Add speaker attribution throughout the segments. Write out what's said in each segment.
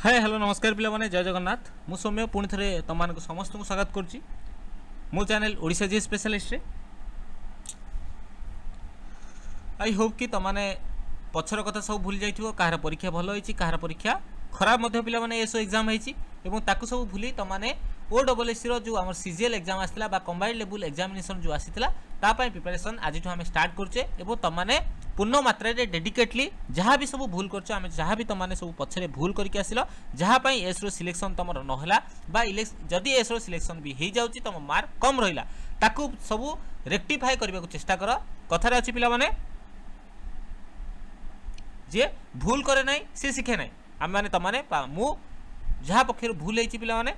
Speaker 1: Hi hello नमस्कार पिला माने जय जगन्नाथ मु सौम्य पुणी थे तुम समस्त को स्वागत करुच्ची मो चैनल ओडिशा जी स्पेशलिस्ट रे। आई होप कि तुमने पछर कथा सब भूली जाइथिबो कहार परीक्षा भल होईची कहार परीक्षा खराब मध्य पिला माने एसो एग्जाम होईची एवं ताकु सब भूली तुमने ओडब्ल्यूएससी रो जो हमर सीजीएल एग्जाम आसितला बा कंबाइंड लेवल एग्जामिनेशन जो आसितला ता पई प्रिपरेशन आज हम स्टार्ट करछे एवं तुमने पूर्ण मात्रा रे डेडिकेटली जहाँ भी सब भूल कर आम जहाँ भी तुमने सब पछरे भूल करके आसिल जहाँ एस रो सिलेक्शन तुम नहला बा जदि एस रो सिलेक्शन भी हो जाउची तुम मार्क कम रहिला ताकू सब रेक्टिफाई करने को चेष्टा कर कथार अच्छी पिला माने जे भूल करे ना सी शिखे ना आम मैंने तुमने मु जहाँ पक्षर भूल होती पिला माने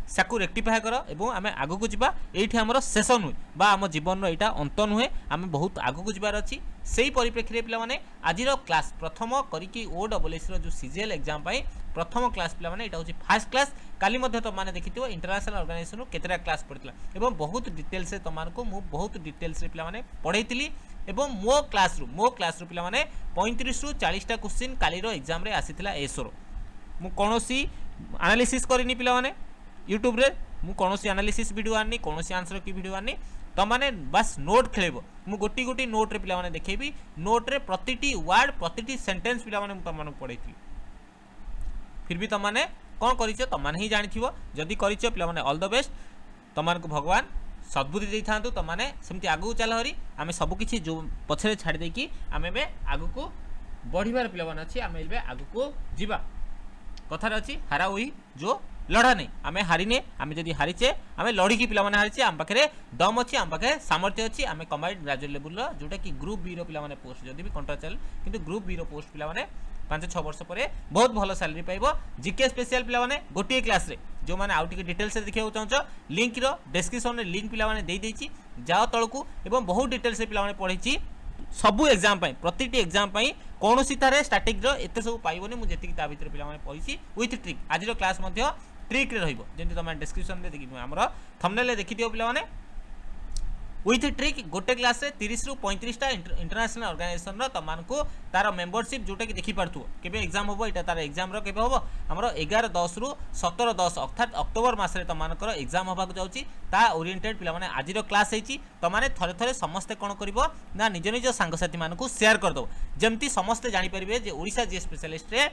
Speaker 1: साकू रेक्टिफाई कर एवं आम आग को जावा ये आमर शेष नुहे बा आम जीवन यहाँ अंत नुहे आम बहुत आग को जबार अच्छी से ही परिप्रेक्षी पे पाने आज क्लास प्रथम करी ओडब्ल्यूएससी जो सीजीएल एग्जाम प्रथम क्लास पे यहाँ हूँ फास्ट क्लास काली तुमने देखी इंटरनेशनल ऑर्गेनाइजेशन केतरा क्लास पड़ता एवं बहुत डिटेल्स तुमको मुझे बहुत डिटेल्स पे पढ़ाई एवं मो क्लास रु पे 35 रु 40टा क्वेश्चन कालीर एग्जाम आसीला एसोर मु कौन एनालिसिस करनी पे यूट्यूब रे मु कौन एनालिसिस वीडियो आनी कौन आंसर की वीडियो आनी तुमने बस नोट खेल मु गोटी गोटी नोट रे पिला देखेबी नोट रे प्रतिटी वर्ड प्रतिटी सेंटेंस पिला तुम पढ़ाई फिर भी तुमने कौन कर तुमने ही जानी जदि कर पे ऑल द बेस्ट तुमको भगवान सद्बुद्धि दे था तुमने सेमती आगू चल हरी आम सबकि जो पछरे छाड़ देकी आम आग को बढ़िबार पिला अच्छी आम आग को जीवा कथार अच्छी हारा वही जो लड़ा नहीं आम हारिने आम जब हारीचे आम लड़की पे हारीचे आम पाखे दम अच्छी आम पाखे सामर्थ्य अच्छी आम कंबाइंड ग्रेजुएट लेवल जोटा कि ग्रुप बी रो पे पोस्ट जदि भी कंट्राक्चुअल किंतु ग्रुप बी रो पोस्ट पे 5-6 वर्ष पर बहुत भल सैलरी पाइब जीके स्पेशल पे गोटे क्लास रे जो मैंने आउ टे डिटेल्स देखा चाहो लिंक रो डिस्क्रिप्शन में लिंक पे जाओ तलू एवं बहुत डिटेल्स पे पढ़ी सबू एग्जाम प्रतिटी एग्जाम कौन सी तार स्टार्टिंग एत सब पाइबनी मुझे भितर पे पढ़ी विथ ट्रिक आज क्लास ट्रिक रही तुम डिस्क्रिप्शन देखिए आम थंबनेल देखी दियो पे विथ ट्रिक गोटे क्लास 30 रु 35टा इंटरनेशनल ऑर्गेनाइजेशन तुमको तार मेंबरशिप जोटा कि देखी पार्थो केबे एग्जाम होबो एटा तार एग्जाम रो केबे होबो हमरो 11-10 रु 17-10 अर्थात अक्टोबर मास रे तुमनकर एग्जाम होबा को जाउची ता ओरिएंटेड पिला माने आज रो क्लास हेची तुमने थरे थरे समस्त कोन करिवो ना निज निज सांगसाथी मानकू शेयर कर दो जेमती समस्त जानि परिबे जे ओडिशा जी स्पेशलिस्ट रे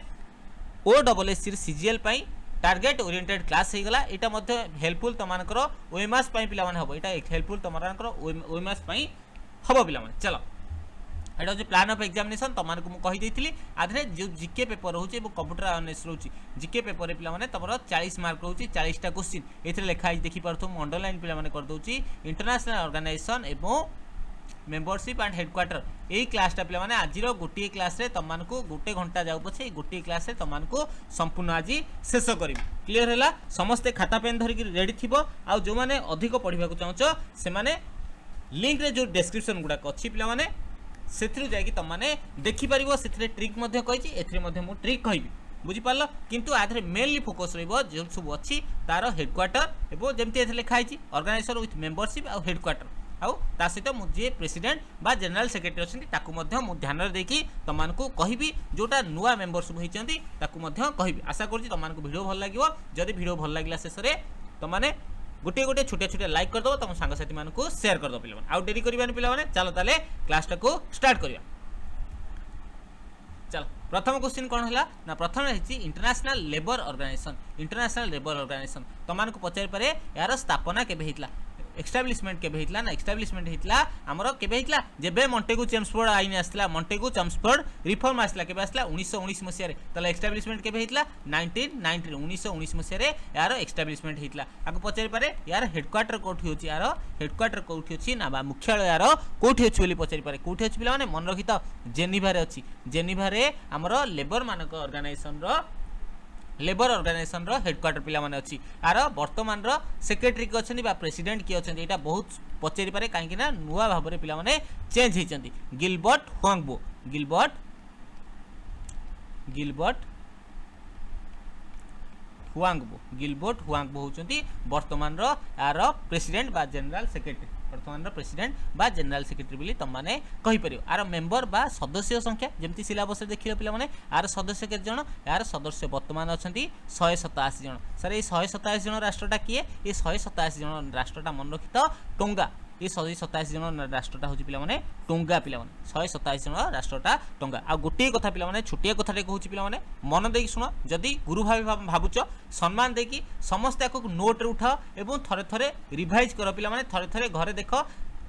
Speaker 1: ओडब्ल्यूएससी सीजीएल पई टार्गेट ओरिएंटेड क्लास हो गला एटा मध्य हेल्पफुल तुमनकर ओएमएस पई पिला माने हबो एटा हेल्पफुल तुमनकर ओएमएस पई हबो पिला माने चलो एटा जो प्लान ऑफ एग्जामिनेशन तुमको मुझे कही देती आधे जो जीके पेपर रोचे कंप्यूटर अवेयरनेस रोचे जीके पेपर पे पे तुम 40 मार्क रोचे 40टा क्वेश्चन ये लिखाई देखी पार्थ मुझे अंडरलाइन पे करदे इंटरनेशनल ऑर्गेनाइजेशन एवं मेंबरशिप एंड हेडक्वार्टर यही क्लासटा पे आज गोटे क्लास तुमको गोटे घंटा जाऊ पछे गोटे क्लास तुमको संपूर्ण आज शेष कर क्लीयर है समस्ते खाता पेन धरिक रेडी थी आउ जो मैंने अधिक पढ़ा चाहो से लिंक रे जो डिस्क्रिप्शन गुड़ाक अच्छी पे से तुमने देखिपर से ट्रिक कही ट्रिक कहि बुझीपार किंतु आधे मेनली फोकस जो सब अच्छी तार हेडक्वार्टर एवं जमी लिखाई ऑर्गेनाइजेशन विथ मेंबरशिप आउ हेडक्वार्टर आउ ता सहित मुझे प्रेसिडेंट बा जनरल सेक्रेटरी अच्छी ध्यान देखी तुमको कहि जोटा नुआ मेंबरशिप होती कहि आशा कर तुमको वीडियो भल लगे जदि वीडियो भल लगे शेष में तुमने गोटे गोटे छोटे छोटे लाइक करदो तुम सांगसाथी मानकू शेयर करदो पिला आउ डेरी करबानी पिला माने चलो ताले क्लासटा को स्टार्ट करिया चलो प्रथम क्वेश्चन कौन है ना प्रथम है इंटरनेशनल लेबर ऑर्गेनाइजेशन तुमको पचारि पारे यार स्थापना केबे हितला एस्टाब्लिशमेंट केबे हितला ना एस्टाब्लिशमेंट हितला हमरो केबे हितला जेबे मॉन्टेगु चेम्सफोर्ड आईन आसला मॉन्टेगु चेम्सफोर्ड रिफॉर्म आसला केबे आसला 1919 मसिया रे तले एस्टाब्लिशमेंट केबे हितला 1919 मसिया रे यार एस्टाब्लिशमेंट हितला आको पचारि पारे यार हेडक्वार्टर कोठी होची यार हेडक्वार्टर कोठी होची ना बा मुख्यालय यार कोठी होची बोली पचारि पारे कोठी होची पिला माने मन रखि त जेनेभा रे अछि जेनेभा रे हमरो लेबर मानक ऑर्गेनाइजेशन हेडक्वार्टर पिला माने अछि आर वर्तमान सेक्रेटरी के अछि बा प्रेसिडेंट के अछि एटा बहुत पचारि पारे काहे कि ना नुवा भाबरे पिला माने चेंज हिचंती गिलबर्ट हुआंगबो होचंती वर्तमान यार प्रेसिडेंट बा जनरल सेक्रेटरी बर्तमान प्रेसिडेंट बा जनरल सेक्रेटरी बोली तुम मैंने कहीपर। आर मेंबर बा सदस्य संख्या जमी सिलेबस देखिए पे आर सदस्य केते जण यार सदस्य वर्तमान अच्छा 187 जन। सर ये 187 जन राष्ट्रटा किए ये 187 जन राष्ट्रटा मन रखी तो टोंगा ये 187 जन राष्ट्रटा हूँ पे टोंगा पे 187 जन राष्ट्रटा टोंगा। आ गोटे कथा पे छोटिया कथाटे कहूँ पे मन दे शुण जदि गुरु भाव भावुच सम्मान देकी समस्ते आपको नोट उठाओ और थरे थरे रिभाइज कर पे थरे थरे घरे देख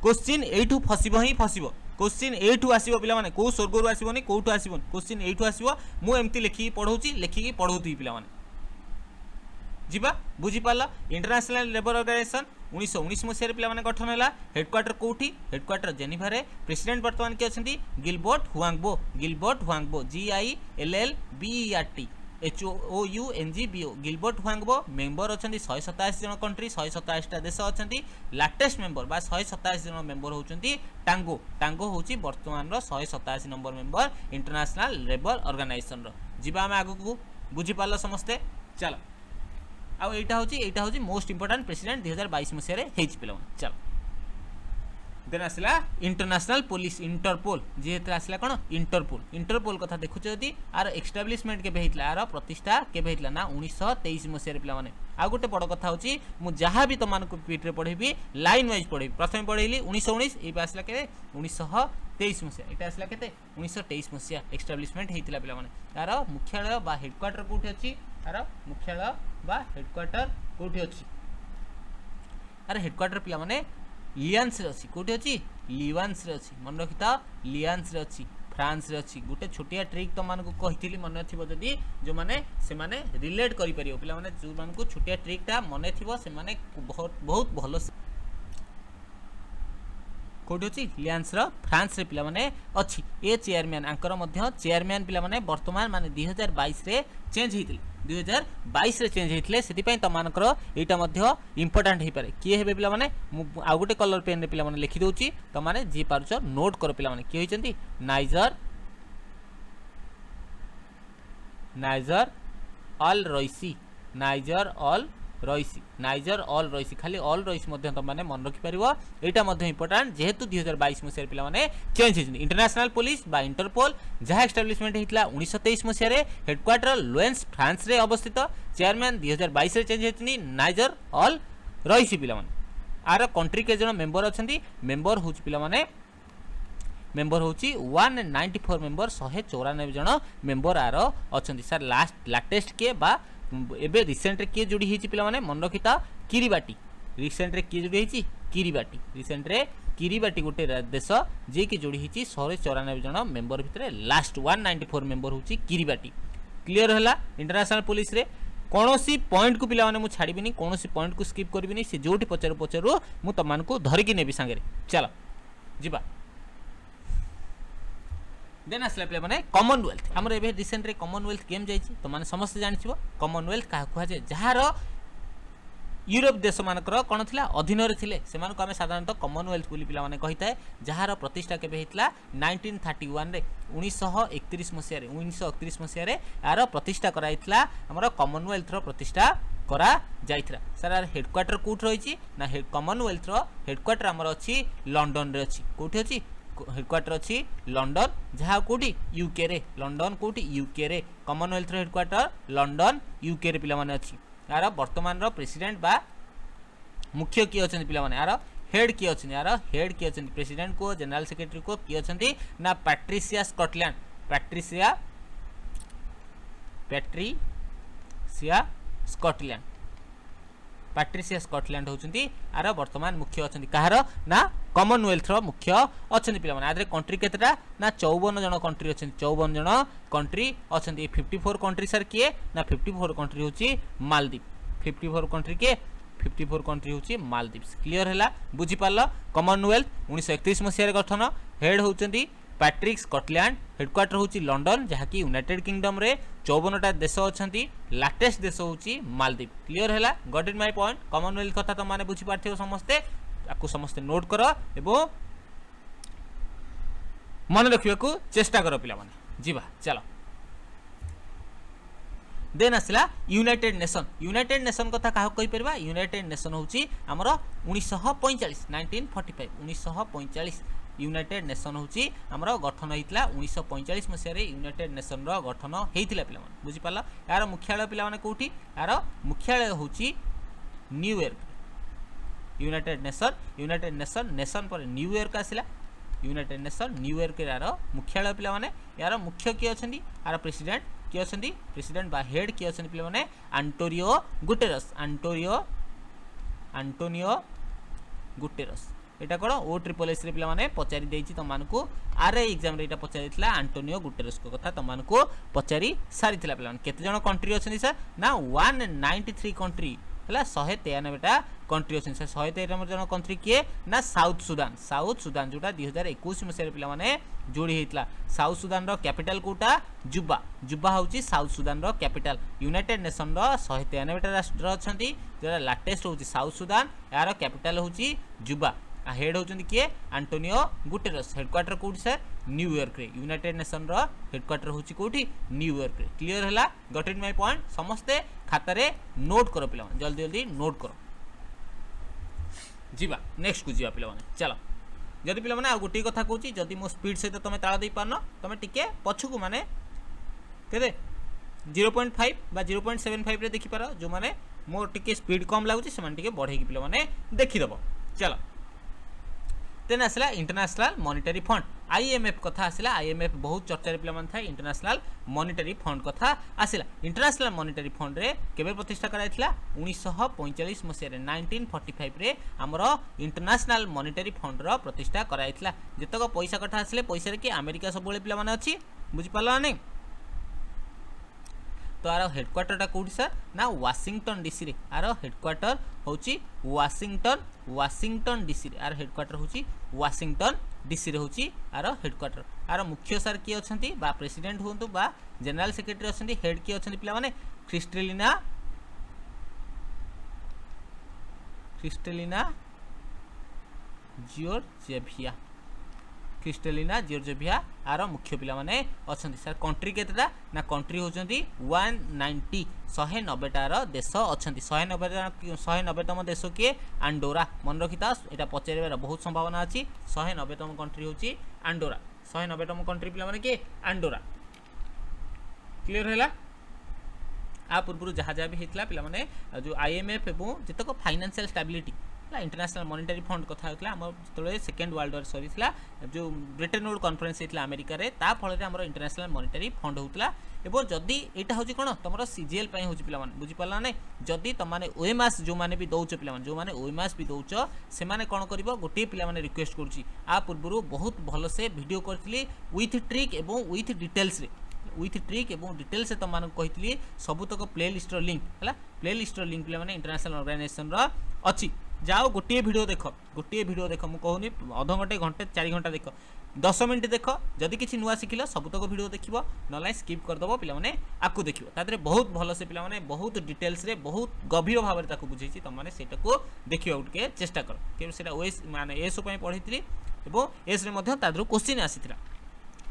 Speaker 1: क्वेश्चन एठू फसब ही फसब क्वेश्चन एठू आसो पे कौ स्वर्ग आसबनी कौटू आसबनी क्वेश्चन एठू आसो मुझे लिखिकी पढ़ाऊँ लिखिकी पढ़ाऊथी पे जीवा बुझीपार। इंटरनेशनल लेबर ऑर्गेनाइजेशन 1919 मसीह पे गठन है। हेडक्वार्टर कौटी हेडक्वार्टर जेनेवा रे। प्रेसिडेंट बर्तमान किए अच्छा Gilbert Houngbo GILLBERT HOUNGBO Gilbert Houngbo. Member अच्छा 187 जन कंट्री 127 देश अच्छा। लाटेस्ट मेंबर बा 127 जन मेंबर होती टांगो टांगो हूँ बर्तमान 187 number member international labour organization जीवा आम आग को बुझीपार समस्ते। चलो आउ एटा होची मोस्ट इंपोर्टेंट प्रेसिडेंट 2022 मसीह रे हेज पिला। चल देन आसला इंटरनेशनल पुलिस इंटरपोल जेते आसला कोन इंटरपोल कथा देखुछ जदी आर एस्टैब्लिशमेंट के हेतला आर प्रतिष्ठा के हेतला ना 1923 मसीह रे पिला माने। आ गोटे बड़ कथा होची मु जहां भी तमान को पीठ रे पढेबी लाइन वाइज पढेबी। प्रथम पढेली 1919 ए आसला के 1923 मसीह एटा आसला केते 1923 मसीह एस्टैब्लिशमेंट हेतला पिला माने। तार मुख्यालय बा हेडक्वार्टर कोठी अछि तार मुख्यालय बा हेडक्वार्टर कोठी अछि आर हेडक्वार्टर पिला माने लियांस रे अछि कोठी अछि लिवांस रे अछि मन रखिता लियांस रे अछि फ्रांस रे अछि। गोटे छोटिया ट्रिक तो मान को कहिथिली मन थिबो जदी जो माने से माने रिलेट करि परियो पिला माने जो मान को छोटिया ट्रिक ता मने थिबो से माने बहुत भलो कोठी अछि लियांस रो फ्रांस रे पिला माने अछि। ए चेयरमैन आंकर मध्य चेयरमैन पिला माने वर्तमान माने 2022 रे चेंज हेतिले 2022 रे चेंज हेतिले सेति पई तमानकर एटा मध्य इंपोर्टेंट हे पारे किए हेबे पिला माने आ गोटे कलर पेन रे पिला माने लिखि दोची त माने जी पारुछ नोट करो पिला माने किए होइचंती नाइजर ऑल रईसी खाली ऑल रईसी मध्य तो माने मन रखि परिवो एटा मध्य इंपोर्टेंट जेहेतु 2022 मसिया पिला माने चेंज हिजनी। इंटरनेशनल पुलिस बा इंटरपोल जहा एस्टैब्लिशमेंट हितला 1923 मसिया रे हेडक्वार्टर लोएंस फ्रांस रे अवस्थित। चेयरमैन 2022 रे चेंज हिजनी नाइजर ऑल रईसी पिला माने। आर कंट्री के जण मेंबर अछंती मेंबर होची पिला माने मेंबर होची 194 मेंबर 194 जण मेंबर आर अछंती। सर लाटेस्ट के बा एबे रिसेंट रे किए जोड़ी हेची पिला माने मन रखिता किरीबाटी रिसेंट रे किए जोड़ी हेची किरीबाटी रिसेंट रे किरीबाटी गोटे देश जे कि जोड़ी हेची 194 जण मेंबर भितरे लास्ट 194 मेंबर होची किरीबाटी। क्लियर होला। इंटरनेशनल पुलिस रे कोनोसी पॉइंट को पिला माने मु छाड़ीबिनी कोनोसी पॉइंट को स्किप करबिनी से जोठी पचरु मु तमान को धरि कि नेबी संगे। चलो जिबा देन आसला पे माने कॉमनवेल्थ हमर एबे रिसेंट रे कॉमनवेल्थ गेम जाईची तो माने समस्त जानिछिबो कॉमनवेल्थ का कुहा जे जहार यूरोप देश मानकर कोन थिला अधीन रे थिले सेमान को हमें साधारणतः कॉमनवेल्थ बोली पिला माने कहिताय। जहार प्रतिष्ठा केबे हेतला 1931 रे 1931 मसिया रे यार प्रतिष्ठा कराइतला हमर कॉमनवेल्थ रो प्रतिष्ठा करा जाइथरा। सर हेडक्वार्टर कोठ रहिची ना कॉमनवेल्थ रो हेडक्वार्टर हमर अछि लंडन रे अछि कोठी अछि हेडक्वार्टर अच्छी लंडन जहाँ कौटी यूके रे लंडन कौटी यूके रे कॉमनवेल्थ हेडक्वार्टर लंडन यूके रे पिला माने अच्छी। यार वर्तमान प्रेसिडेंट बा मुख्य किए अच्छा पिला माने यार हेड किए अच्छा यार हेड किए अच्छा प्रेसिडेंट को जनरल सेक्रेटरी को किए अच्छा ना पैट्रिसिया स्कॉटलैंड होचंती आर वर्तमान मुख्य अछंती कहार ना कॉमनवेल्थ रो मुख्य अछंती पिला माने आदरे कंट्री केतरा ना 54 जण कंट्री अछंती 54 जण कंट्री अछंती 54 कंट्री सर किए ना 54 कंट्री होची मालदीव 54 कंट्री के 54 कंट्री होची मालदीव्स। क्लियर हैला बुझी पारलो। कॉमनवेल्थ 1931 मसिया रे गठन हेड होचंती पैट्रिक स्कॉटलैंड हेडक्वार्टर होची लंडन जहाँ कि यूनाइटेड किंगडम रे 54टा देश अछंती लाटेस्ट देश होची मालदीव। क्लियर हैला got it my point. Commonwealth कथा तो माने बुझी पारथियो समस्ते आकु समस्ते नोट करो एवं मन रखिया को चेष्टा करो पिला माने जीवा। चलो देन आसला यूनाइटेड नेशन कथा क्या कहीपर यूनाइटेड नेशन हूँ आमर 1945 1945 यूनाइटेड नेशन हूँ आमर गठन होता 1945 मसीह यूनाइटेड नेशन गठन होता पे बुझीपार यार मुख्यालय पे कौटी यार मुख्यालय हूँ न्यूयॉर्क यूनाइटेड नेशन नेशन पर न्यूयॉर्क आसला यूनाइटेड नेशन न्यूयॉर्क यार मुख्यालय पे यार मुख्य किए अच्छा यार प्रेसिडेंट किए अच्छा प्रेसिडेंट बा हेड किए अच्छा पे आंटोनियो गुटेरस एटा कौन ओ ट्रिपल एस पे पचारि देछि तुमको आरए एग्जाम रे पचारि आंटोनियो गुटेरस को कथा तुमको पचारि सारी पे केते जन कंट्री अच्छा सर ना 193 कंट्री है 193टा कंट्री अच्छे सर 193 जन कंट्री किए ना साउथ सुदान जोटा 2021 मसीह पे जोड़ी होता साउथ सुदान कैपिटल कोटा जुबा हूँ South Sudan capital United Nation 193टा राष्ट्र अच्छा जो लाटेस्ट हूँ साउथ सुदान यार कैपिटल हूँ जुबा हेड होती किए आंटोनियो गुटेरस हेडक्वार्टर कौटी सर न्यूयॉर्क रे यूनाइटेड नेशन हेडक्वार्टर हूँ कौटी न्यूयॉर्क रे क्लियर है गॉट इट माय पॉइंट समस्ते खातार नोट कर पे जल्दी जल्दी नोट कर जीवा नेक्स्ट को जीवा पे चलो जदि पे आ गोटे कथा कहूँ जदि मो स्पीड सहित तुम ताल दे पारन तुम टिके पछकू माने के 0.5 बा 0.75 देखिपार जो मैंने मोर टिके स्पीड कम लगुच से बढ़े पे देखीदेव चलो देन आसला इंटरनेशनल मॉनिटरी फंड आईएमएफ कथा आसला आईएमएफ बहुत चर्चा पे था इंटरनेशनल मॉनिटरी फंड कथा आसला इंटरनेशनल मॉनिटरी फंड रे केबे प्रतिष्ठा कराइथिला 1945 मसीह 1945 रे हमर इंटरनेशनल मॉनिटरी फंड रो प्रतिष्ठा कराइथिला जेतक पैसा कथा आसले पैसा रे कि अमेरिका सब बेले पिला माने अछि बुझि पाला नै तो आर हेडक्वार्टर कौटी सर ना वाशिंगटन डीसी रे आर हेडक्वार्टर होची वाशिंगटन डीसी रे आर हेडक्वार्टर होची वाशिंगटन डीसी रे होची आर हेडक्वार्टर आर मुख्य सर किए अछंती बा प्रेसिडेंट होंतु बा जनरल सेक्रेटरी अछंती हेड किए अछंती पिला माने क्रिस्टेलिना जियोर्जिया आर मुख्य पिला माने अछंती सर कंट्री केतेटा ना कंट्री होचंती 190 190टार देश अछंती 190तम देश किए अंडोरा मन रखिता एटा पचारिबार बहुत संभावना अछि 190तम कंट्री होची अंडोरा 190तम कंट्री पिला माने के अंडोरा क्लियर हैला आ पूर्व जहाँ जहाँ भी होता पिला माने जो आईएमएफ एवं जितक financial stability International Monetary Fund कथा होता आम जो सेकेंड वर्ल्ड वार सरी जो ब्रिटेन वुड कॉन्फ्रेंस होता अमेरिका रे ता फल आम इंटरनेशनल मॉनिटरी फंड होता एवं जदि यहाँ हूँ कौन तुम सीजीएल हूँ पे बुझीपारा ना जदि तुमने ओएमआस जो मैंने भी दौच पे जो मैंने ओएमआस भी दौच से कौन कर गोटे पे रिक्वेस्ट करुँची आ पूर्व बहुत भलसे वीडियो करी विथ ट्रिक एवं विथ डिटेल्स से तुम कही सबुतक प्ले लिस्ट लिंक है प्ले लिस्ट लिंक पे इंटरनेशनल ऑर्गेनाइजेशन अच्छी जाओ गोटे वीडियो देख मुझे कहूनी अध घंटे घंटे 4 घंटा देख 10 मिनट देख जदि किसी नुआ शिखिल सबुतक वीडियो देख ना स्किप करदेव पे आपको देख तादे बहुत भल से पे बहुत डिटेल्स रे बहुत गभीर भाव में बुझे तुमने से देखा चेष्टा कर कि ओएस माने एसओ पढ़ी एस क्वेश्चन आसी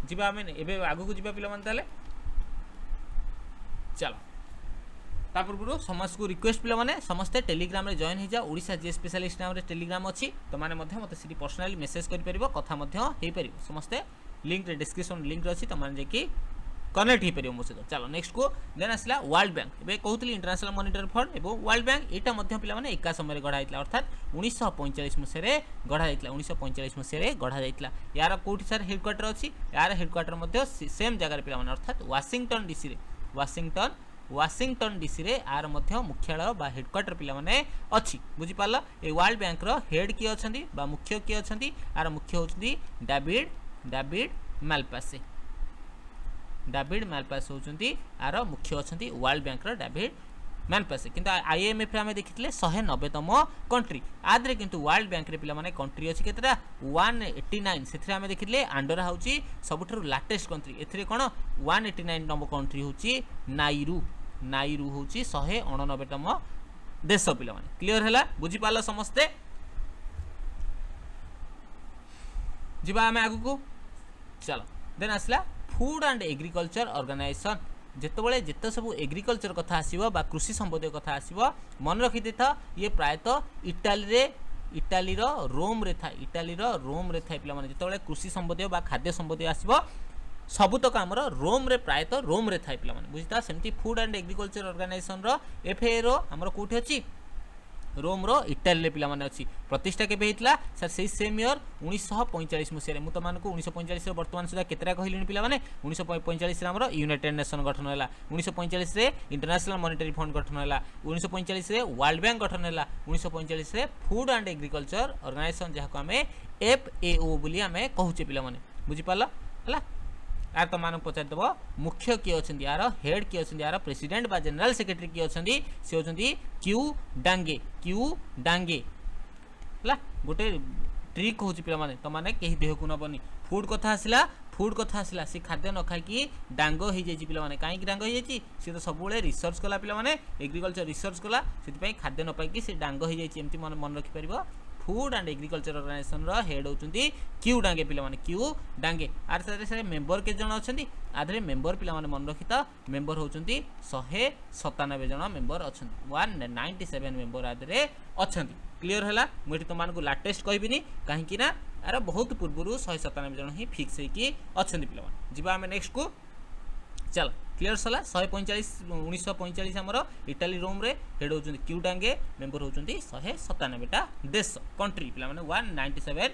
Speaker 1: जीवा आम एवं आगू जा पे चलो ता पूर्व समस्त को रिक्वेस्ट पे समस्ते टेलीग्राम रे जॉइन हो जाओ ओडिशा जी स्पेशलिस्ट नाम रे टेलीग्राम अच्छी तुमने मत से पर्सनाली मेसेज कर कथा हो पार समस्ते लिंक रे डिस्क्रिप्शन लिंक अच्छी तुमने जाकि कनेक्ट हो पार मो सहित चलो नेक्स्ट को देन आसला वर्ल्ड बैंक ए कहते इंटरनेशनल मॉनिटरी फंड और वर्ल्ड बैंक यहाँ पे एका समय गढ़ा अर्थात 1945 मसीह गढ़ा 1945 मसीह गढ़ा यार कौटी सर हेडक्वार्टर अच्छी यार हेडक्वार्टर सेम जगह पे अर्थात वाशिंगटन डीसी वाशिंगटन डीसी रे आर मुख्यालय बा हेडक्वार्टर पे अच्छी बुझीपार a world bank row head किए अच्छी बा मुख्य किए अच्छी आर मुख्य होती डाविड मालपास होती आर मुख्य अच्छी वर्ल्ड बैंक रो डाविड मालपासे किंतु आईएमएफ आम देखी 190तम कंट्री आदि किंतु वर्ल्ड बैंक रे पे कंट्री अच्छी केतटा 189 से आम देखिले आंडोरा हूँ सबुठ लाटेस्ट कंट्री ए कौन 189तम कंट्री हूँ नाइरू हूँ 189तम देश पे क्लियर है बुझीपार समस्ते जीवा आम आगु को चलो देन आसला फूड एंड एग्रीकल्चर ऑर्गेनाइजेशन ଯେତେବେଳେ ଯେତେ ସବୁ एग्रीकल्चर कथा आसीबो बा कृषि संबंधी कथा आसीबो मन रखि देता ये प्रायतः इटालीर रोम रे था पिला माने जेतेबेले कृषि संबंधी बा खाद्य संबंधी आसीबो सबुतक आमर रोम रे प्रायतः रोम रे था पिला माने बुझिता सेमती फूड एंड एग्रीकल्चर ऑर्गेनाइजेशन रो एफएओ आमर कोठी अछि रोम रो इटाली रे पिला माने अछि प्रतिष्ठा केबे हितला सर सेही सेम ईयर 1945 मसिया रे मु त मानको 1945 रे वर्तमान सुधा केतरा कहिलिन पिला माने 1945 रे हमर यूनाइटेड नेशन गठन होला 1945 रे इंटरनेशनल मॉनेटरी फंड गठन होला 1945 रे वर्ल्ड बैंक गठन होला 1945 रे फूड एंड एग्रीकल्चर ऑर्गेनाइजेशन जहा को हमें एफएओ बोली हमें कहूचे पिला माने बुझि पाला हला यार तो मान पचार देव मुख्य किए अच्छा यार हेड किए अच्छा यार प्रेसिडेंट बा जनरल सेक्रेटरी किए अच्छा सी होती क्यू डांगे है गोटे ट्रिक हूँ पे तो मैंने कहीं देह को नबनी फूड कथा आसला सी खाद्य न खाई डांग हो जाए पे कहीं डांग हो जाए सी तो सब रिसर्च कला पे एग्रीकल्चर रिसर्च कला से खाद्य न पाई सी डांग हो जाए एमती मन रखिपर फूड एंड एग्रीकल्चर ऑर्गेनाइजेशन रो हेड होचुंती क्यू डांगे पिला माने क्यू डांगे आर सारे मेंबर के जण अछंती आधरे मेंबर पिला माने मन रखिता मेंबर होचुंती 197 जण मेंबर अछंती 197 मेंबर आधरे अछंती क्लियर हला मुठी तो मान को लेटेस्ट कहबिनी काहे कि ना आर बहुत पूर्वरु 197 जण ही फिक्स है कि अछंती पिला माने जिबा हमें नेक्स्ट को चल क्लियर सला 1945 आमर इटाली रोम रे हेड होचुंती क्यू डांगे मेंबर होचुंती 197टा देश कंट्री पिला माने 197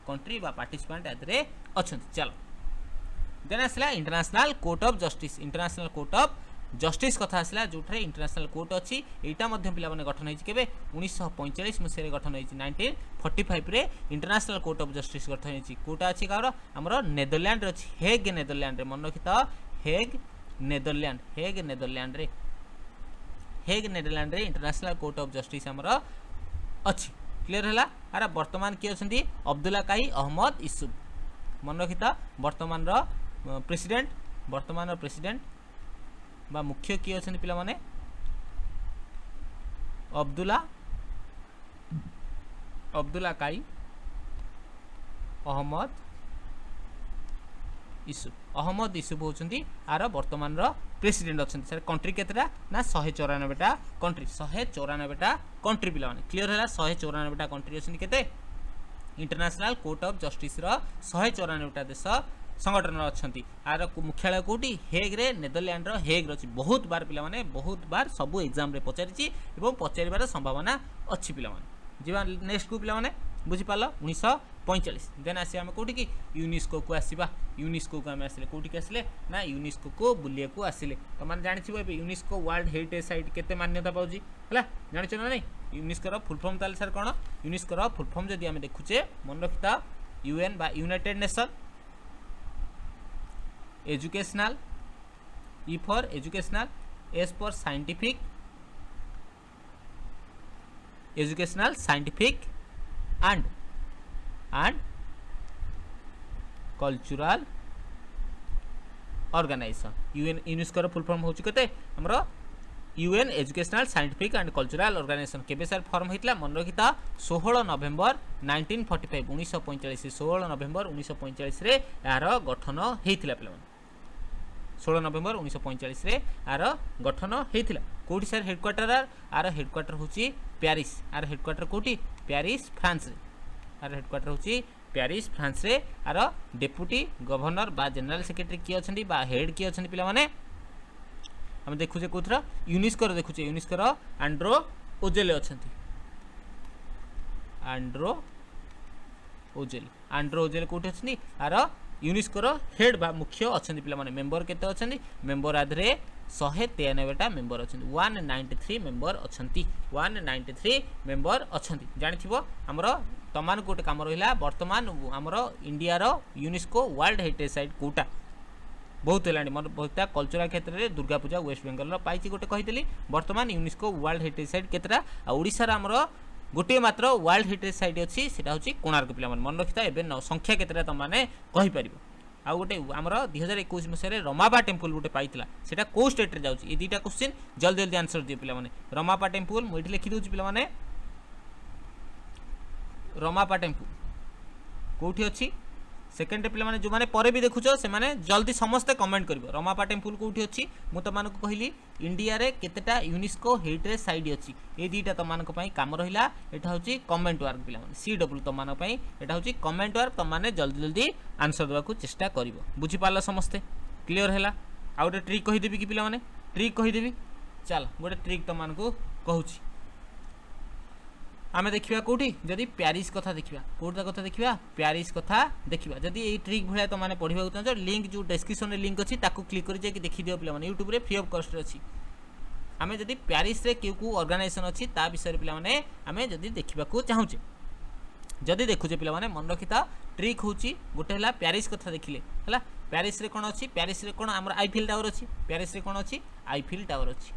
Speaker 1: कंट्री बा पार्टिसिपेंट आदरे अछंती चल देन आसला इंटरनेशनल कोर्ट ऑफ जस्टिस कथा आसला जोठरे इंटरनेशनल कोर्ट अछि एटा मध्यम पिला माने गठन होइछि केबे 1945 मसिया रे गठन होइछि 1945 रे इंटरनेशनल कोर्ट ऑफ जस्टिस गठन होइछि कोटा अछि कार हमरो नेदरलैंड रे अछि हेग नेदरलैंड रे मन रखिता हेग नेदरलैंड रे इंटरनेशनल कोर्ट ऑफ जस्टिस हमरो अछि क्लियर हला आरा वर्तमान के अछंती अब्दुल्ला काई अहमद यूसुफ मन रखिता वर्तमान रो प्रेसिडेंट बा मुख्य किए अछंती पिला माने अब्दुल्ला काई अहमद यूसुफ होचंती आर वर्तमान रो प्रेसिडेंट अछंती सर कंट्री केतरा ना 194टा कंट्री पिला माने क्लियर हला 194टा कंट्री अछंती केते इंटरनेशनल कोर्ट ऑफ जस्टिस रो 194टा देश संगठन अच्छी आर मुख्यालय कौटी हेग रे नेदरलैंड रो हेग रही बहुत बार पिला माने बहुत बार सबू एग्जाम रे पचारि पचार संभावना अच्छी पिला माने जीवा नेक्स्ट को पिला माने बुझी पाल 1945 देन आसी आम कौटी कि यूनेस्को को आसवा यूनेस्को को आम आसिले कौटी की आसिले ना यूनेस्को को बुलिया को आसिले तो मैंने जानिथिबो ए यूनेस्को वर्ल्ड हेरिटेज साइट केते मान्यता पाउजी हला जानिछ ना नहीं यूनेस्को रो फुल फॉर्म ताले सर कोन यूनेस्को रो फुल फॉर्म जदी आम देखुचे मन रखिता यूएन बा United nation educational E for educational, S for scientific, educational, scientific and cultural organization. UNESCO रो फुल फॉर्म होची कते हमरो UN educational scientific and cultural organization केबे सर फॉर्म हितला मन रखिता 16 नवेम्बर 1945 1945 16 नवेम्बर 1945 रे यार गठन हेतिला पिला 16 नवेम्बर 1945 रे यार गठन हेतिला कोठी सर हेडक्वार्टर आर हेडक्वार्टर होची पेरिस आर हेडक्वार्टर कोठी पेरिस फ्रांस रे आर हेडक्वार्टर होची पेरिस फ्रांस रे आर डेप्यूटी गवर्नर बा जनरल सेक्रेटरी की अछंती बा हेड की अछंती पिला माने हम देखुचे कोथरा यूनेस्को रो देखुचे यूनेस्को रो आंड्रो ओजेले अछंती आंड्रो ओजेले कोठी अछंती आर यूनेस्को रो हेड बा मुख्य अछंती पिला माने मेंबर केते अछंती मेंबर आधरे 193टा मेंबर अछंती 193 मेंबर अछंती 193 मेंबर अछंती जानिथिबो हमरो तमान कोटे काम रहिला वर्तमान हमरो इंडिया रो यूनेस्को वर्ल्ड हेरिटेज साइट कोटा बहुत हेलानी मन बहुत कल्चरल क्षेत्र में दुर्गा पूजा वेस्ट बेंगल पाई गोटे कही वर्तमान यूनेस्को वर्ल्ड हेरिटेज साइट केतरा ओडिशा आमर गोटे मात्र वर्ल्ड हेरिटेज साइट अच्छी सेटा होची कोणार्क पिला मन रखिता एबे संख्या केतरा तमाने कहि परिबो आ गोटे आमर 2021 मसिया रमापा टेम्पल गोटे पाइतिला सेटा को स्टेट रे जाउची ए दुईटा क्वेश्चन जल्दी जल्दी आंसर दियो पिला माने रमापा टेम्पल मु एठी लिखि दोची पिला माने रमापा टेम्पल कोठी अछि सेकेंड पे जो मैंने पर भी देखुच से मैंने जल्दी समस्ते कमेंट कर रमापा टेम्पल कौटी अच्छी मुझे तुमको कहली इंडिया रे केतेटा यूनेस्को हेरिटेज साइट अच्छी ये दुईटा तुम कम रहा यहाँ हूँ कमेंट वर्क पे CW तुम यहाँ हूँ कमेंट वर्क तुमने जल्दी जल्दी आंसर देवाक चेष्टा कर बुझीपार समस्ते क्लीयर है। आ गए ट्रिक कहीदेवी कि पे ट्रिक कहीदेवी चल गोटे ट्रिक तुमको कहूँ आमे देखिबा कोठी जदि प्यारिस कथा देखिबा कोठा कथा देखिबा प्यारिस कथा देखिबा जदि ए ट्रिक भलिया तो माने पढिबा चाहछो लिंक जो डिस्क्रिप्शन रे लिंक अछि ताकू क्लिक करि जे कि देखि दियो पिला माने YouTube रे फ्री ऑफ कॉस्ट रे अछि आमे जदि प्यारिस रे केकू ऑर्गेनाइजेशन अछि ता विषय रे पिला माने आमे जदि देखिबा को चाहूचे जदि देखुचे पिला माने मन रखिता ट्रिक होची गोटे हला प्यारिस कथा देखिले हला प्यारिस रे कोन अछि प्यारिस रे कोन हमर आईफिल टावर अछि प्यारिस रे कोन अछि आईफिल टावर अछि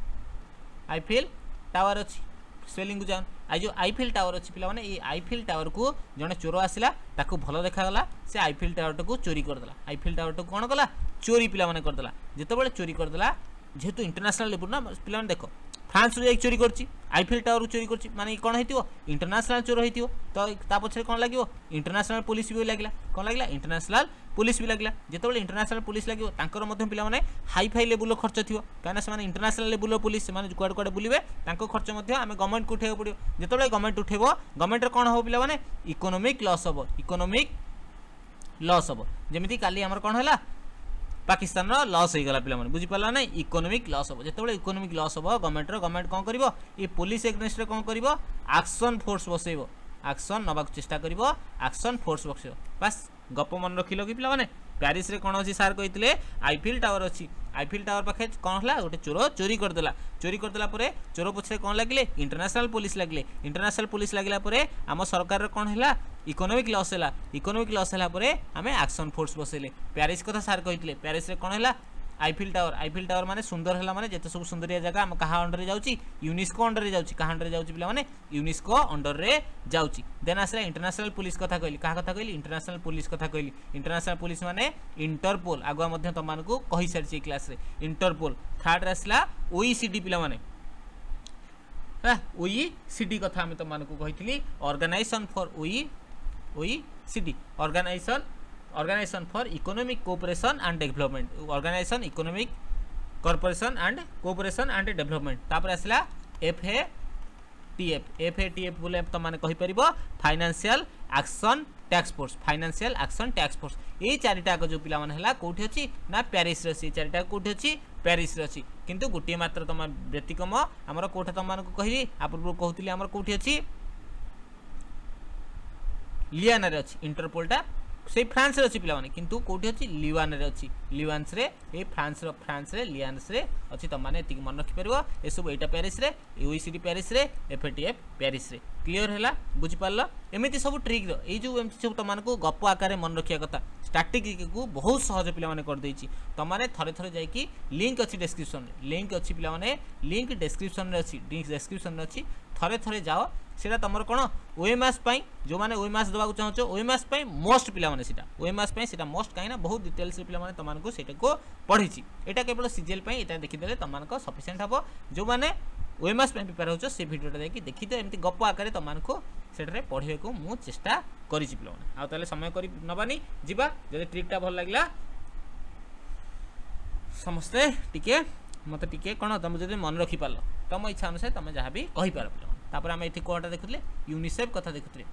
Speaker 1: आईफिल टावर अछि स्पेलिंग जान आज जो आईफिल टावर अच्छी पे ये आईफिल टावर को जड़े चोर आसला ताकू भल देखागला से आईफिल टावर को चोरी करदेला आईफिल टावर को कौन कला चोरी पे करदेला जिते चोरी करदेला जेहेतु इंटरनेशनल लेवल ना पे देख फ्रांस रू चोरी करची आईफिल टावर चोरी करची माने कौन हो इंटरनेशनल चोर हो तो पछे कौन लगे इंटरनेशनल पुलिस भी लगे कौन लगे इंटरनेशनल पुलिस भी लगे जिते इंटरनेशनल पुलिस लगे पे हाई फाई लेवल खर्च थी कहीं से इंटरनेशनल लेवल पुलिस से कुआड़े कुआड़े बुलवे खर्च आम गवर्नमेंट को उठे पड़ो जिते गवर्नमेंट उठेब गवर्नमेंट कौन हम पे इकोनोमिक लॉस हम इकोनोमिक लॉस हम जमी काली आम कौन है पाकिस्तान लॉस हो गला पे बुझीपार ना इकोनोमिक लॉस हम जो इकोनोमिक लॉस हम गवर्नमेंट कौन कर ये पुलिस एग्नेस्ट कौन कर एक्शन फोर्स बसैब एक्शन नवा चेष्टा कर एक्शन फोर्स बसैब बास गप मन रखिल कि पे प्यारिस रे कौन अच्छी सार कहते आईफिल टावर अच्छी आईफिल टावर पाखे कौन है गोटे चोर चोरी करदेला चोर पछे कौन लगे इंटरनेशनल पुलिस लगे इंटरनेशनल पुलिस लगे आम सरकार कौन है इकोनोमिक लॉस है इकोनोमिक लॉस है आम एक्शन फोर्स बसैले प्यारिस कथा सार कहते प्यारिस रे कौन है आईफिल टावर माने सुंदर है माने जेते सब सुंदरिया जगह आम कहा अंडर जाउची यूनेस्को अंडर रे जाउची कहा अंडर जाउची पिला माने यूनेस्को अंडर रे जाउची देन आसला इंटरनेशनल पुलिस कथा कहली कहा कथा कहली इंटरनेशनल पुलिस कथा कहली इंटरनेशनल पुलिस माने इंटरपोल आगुआ मध्य तमनको कहि सारची क्लास रे इंटरपोल थर्ड आसला OECD पिला माने OECD कथा हम तमनको कहितली organisation for OECD organisation for economic cooperation and development organisation economic corporation and cooperation and development तापर आसला FATF बोले तो माने कहि परिबो financial action tax force financial action tax force ये चारिटा जो पिला माने हला कोठी अछि ना पेरिस रे अछि चारिटा कोठी अछि पेरिस रे अछि किंतु गुटिए मात्र तम व्यतिक्रम हमर कोठा तम मानको कहि आपूर्व कहउतली हमर कोठी अछि लियाना रे अछि इंटरपोलटा से फ्रांस रे अछि पिला माने किंतु कोठी अछि लिवान रे अछि लिवान्स रे ए फ्रांस रे लियान्स रे अछि त माने एतिक मन रखि परबो ए सब एटा पेरिस रे OECD पेरिस रे FATF पेरिस रे क्लियर हैला बुझि पारलो एमिति सब ट्रिक रो ए जो एमिति सब त मानको गप आकारे मन रखिया कथा स्ट्रैटेजी को बहुत सहज पिला माने कर देछि त माने थरे थरे जाई कि लिंक अछि डिस्क्रिप्शन रे लिंक अछि पिला माने लिंक डिस्क्रिप्शन रे अछि डिस्क्रिप्शन रे अछि थरे थरे जाओ सेटा तमर कोन ओएमएस पई जो माने ओएमएस दबाक चाहछो ओएमएस पई मोस्ट पिला माने सेटा ओएमएस पई सेटा मोस्ट काइना बहुत डिटेल्स रे पिला माने तमानको सेटा को पढिछि एटा केवल सीजीएल पई एटा देखि देले तमानको सफिशिएंट हबो जो माने ओएमएस पई प्रिपेयर होछो से वीडियोटा देखि देखि त एमति गप्प आकारे तमानको सेटा रे पढिबे को मु चेष्टा करिछि पिला माने आ ताले समय करि नबानी जिबा जदि ट्रिकटा भल लागला समस्ते टिके मते टिके कोन तुम जदि मन रखि पालो तुम इच्छा अनुसार तुम जहाँ भी कहि पारो पिला तापर आम ये कौटा देखुले यूनिसेफ कथा देखुले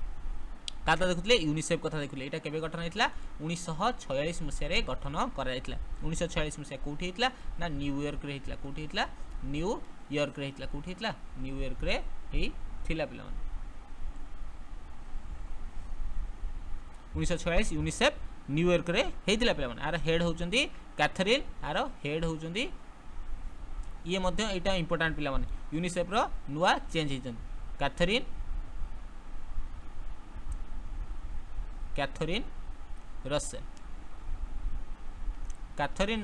Speaker 1: काता देखुले यूनिसेफ कथा देखुले यहाँ केबे गठन होता 1946 मसीह गठन कर 1946 मसीहा कौटी होता ना न्यूयॉर्क रे होता कौटी होता न्यूयॉर्क रे होता कौटी होता न्यूयॉर्क रे होता पिला 1946 यूनिसेफ न्यूयॉर्क रे होता पिला आर हेड होचंदी कैथरीन आर हेड होचंदी ये मध्य एटा इंपोर्टेंट पिला माने यूनिसेफ रो नुआ चेंज हिजन कैथरीन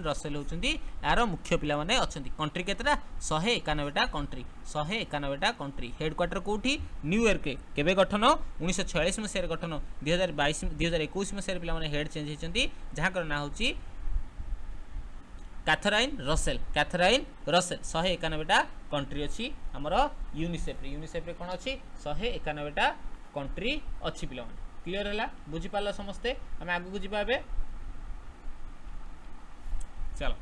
Speaker 1: रसेल होचंदी यार मुख्य पिला माने अछंती कंट्री केतरा 191टा कंट्री हेडक्वार्टर कोठी न्यूयॉर्क रे केबे गठन 1946 मसीह गठन 2021 मसीह पिला माने हेड चेंज हिचंती जहां कर ना होची कैथराइन रसेल 191टा कंट्री अच्छी आमर यूनिसेफ रे कौन अच्छी 191टा कंट्री अच्छी पिला क्लियर है बुझी पाल समस्ते आम आग को जा चलो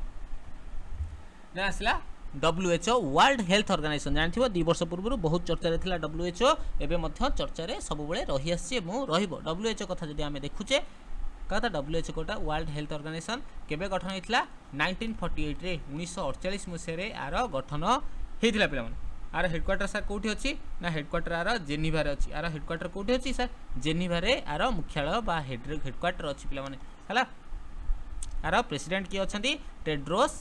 Speaker 1: ना आसला WHO वर्ल्ड हेल्थ ऑर्गेनाइजेशन जानथिबो 2 वर्ष पूर्व बहुत चर्चा रे थिला WHO एबे मध्य चर्चा रे सब बेले रही आसी मु रहिबो WHO कथा जदि आमे देखुचे कहता WHO कोटा वर्ल्ड हेल्थ ऑर्गेनाइजेशन केबे गठन हेतिला 1948 रे 1948 मसिया रे आर गठन हेतिला पिला माने आर हेडक्वार्टर सर कोठी अछि ना हेडक्वार्टर आर जेनीभा रे अछि आर हेडक्वार्टर कोठी अछि सर जेनीभा रे आर मुख्यालय बा हेडक्वार्टर अछि पिला माने हला आर प्रेसिडेंट की अछंती टेड्रोस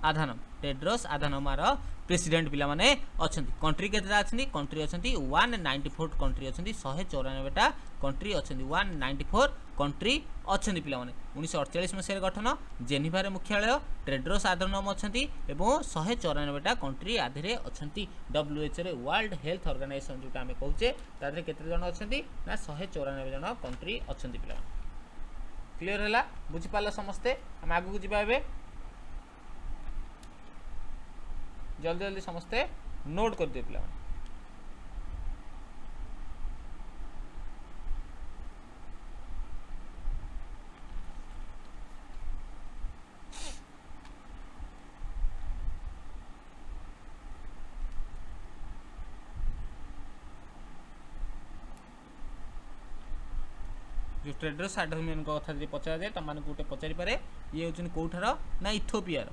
Speaker 1: आधानम आर प्रेसिडेंट पिला माने अछंती कंट्री केतरा अछंती कंट्री अछंती 194 कंट्री अछंती 194 टा कंट्री अछंती 194 कंट्री अछंती पिला माने 1948 मसिया गठन जेनीभा रे मुख्यालय टेड्रोस आधानम अछंती एवं 194 टा कंट्री आधरे अछंती WHO रे वर्ल्ड हेल्थ ऑर्गेनाइजेशन जोटा हमें कहूचे तादरे केते जण अछंती ना 194 जण कंट्री अछंती पिला क्लियर हैला बुझि पाला समस्ते हम आगु को जिबा एबे जल्दी जल्दी समस्ते नोट कर दिए पिला जो टेड्रोस आधानम कथा जो पचार जाए तुम गोटे पचारि पारे ये हूँ कौठार ना इथोपिया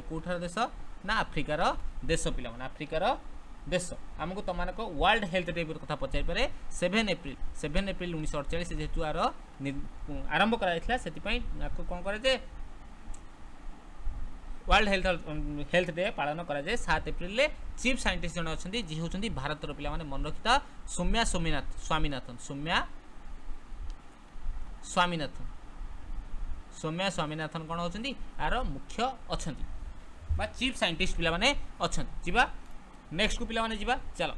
Speaker 1: कौठार देश ना आफ्रिकार देश पिला आफ्रिकार देश आमको तुम वर्ल्ड हेल्थ डे कथा पचारि पारे 7 एप्रिल 1948 जेहेतु आर आरंभ कराइला से कौन करे वर्ल्ड हेल्थ डे पालन कराए 7 एप्रिल रे चीफ साइंटिस्ट जन अच्छा जी होती भारत पिला माने मन रखिता सौम्या स्वामीनाथन कौन होती आर मुख्य अच्छा बा चीफ साइंटिस्ट पिला माने अच्छा जीवा नेक्स्ट को पिला माने जीवा चलो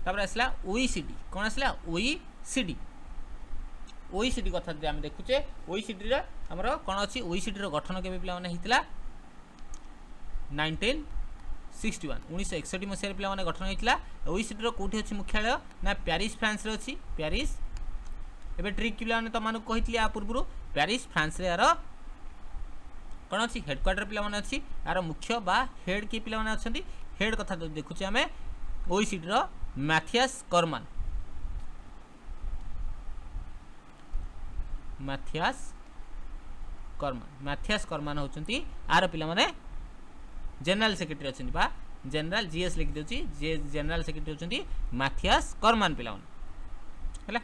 Speaker 1: तापर आसला OECD कौन आसला OECD कथा जे हम देखुचे OECD रे हमरो कोन अछि OECD रो गठन केबे पिला माने हितला 1961 मसिया पिला माने गठन हितला OECD रो कोठी अछि मुख्यालय ना पेरिस फ्रांस रे अछि पेरिस एबे ट्रिक पिला माने त मानु कहितली आ पूर्वरु पेरिस फ्रांस रे आरो कोन अछि हेडक्वार्टर पिला माने अछि आरो मुख्य बा हेड की पिला माने अछंती हेड कथा देखुचे हमें OECD रो मैथियास करमान होचंती आर पिला माने जनरल सेक्रेटरी अछंती बा जनरल जीएस लिख देउची जे जनरल सेक्रेटरी होचंती मैथियास करमान पिला माने हला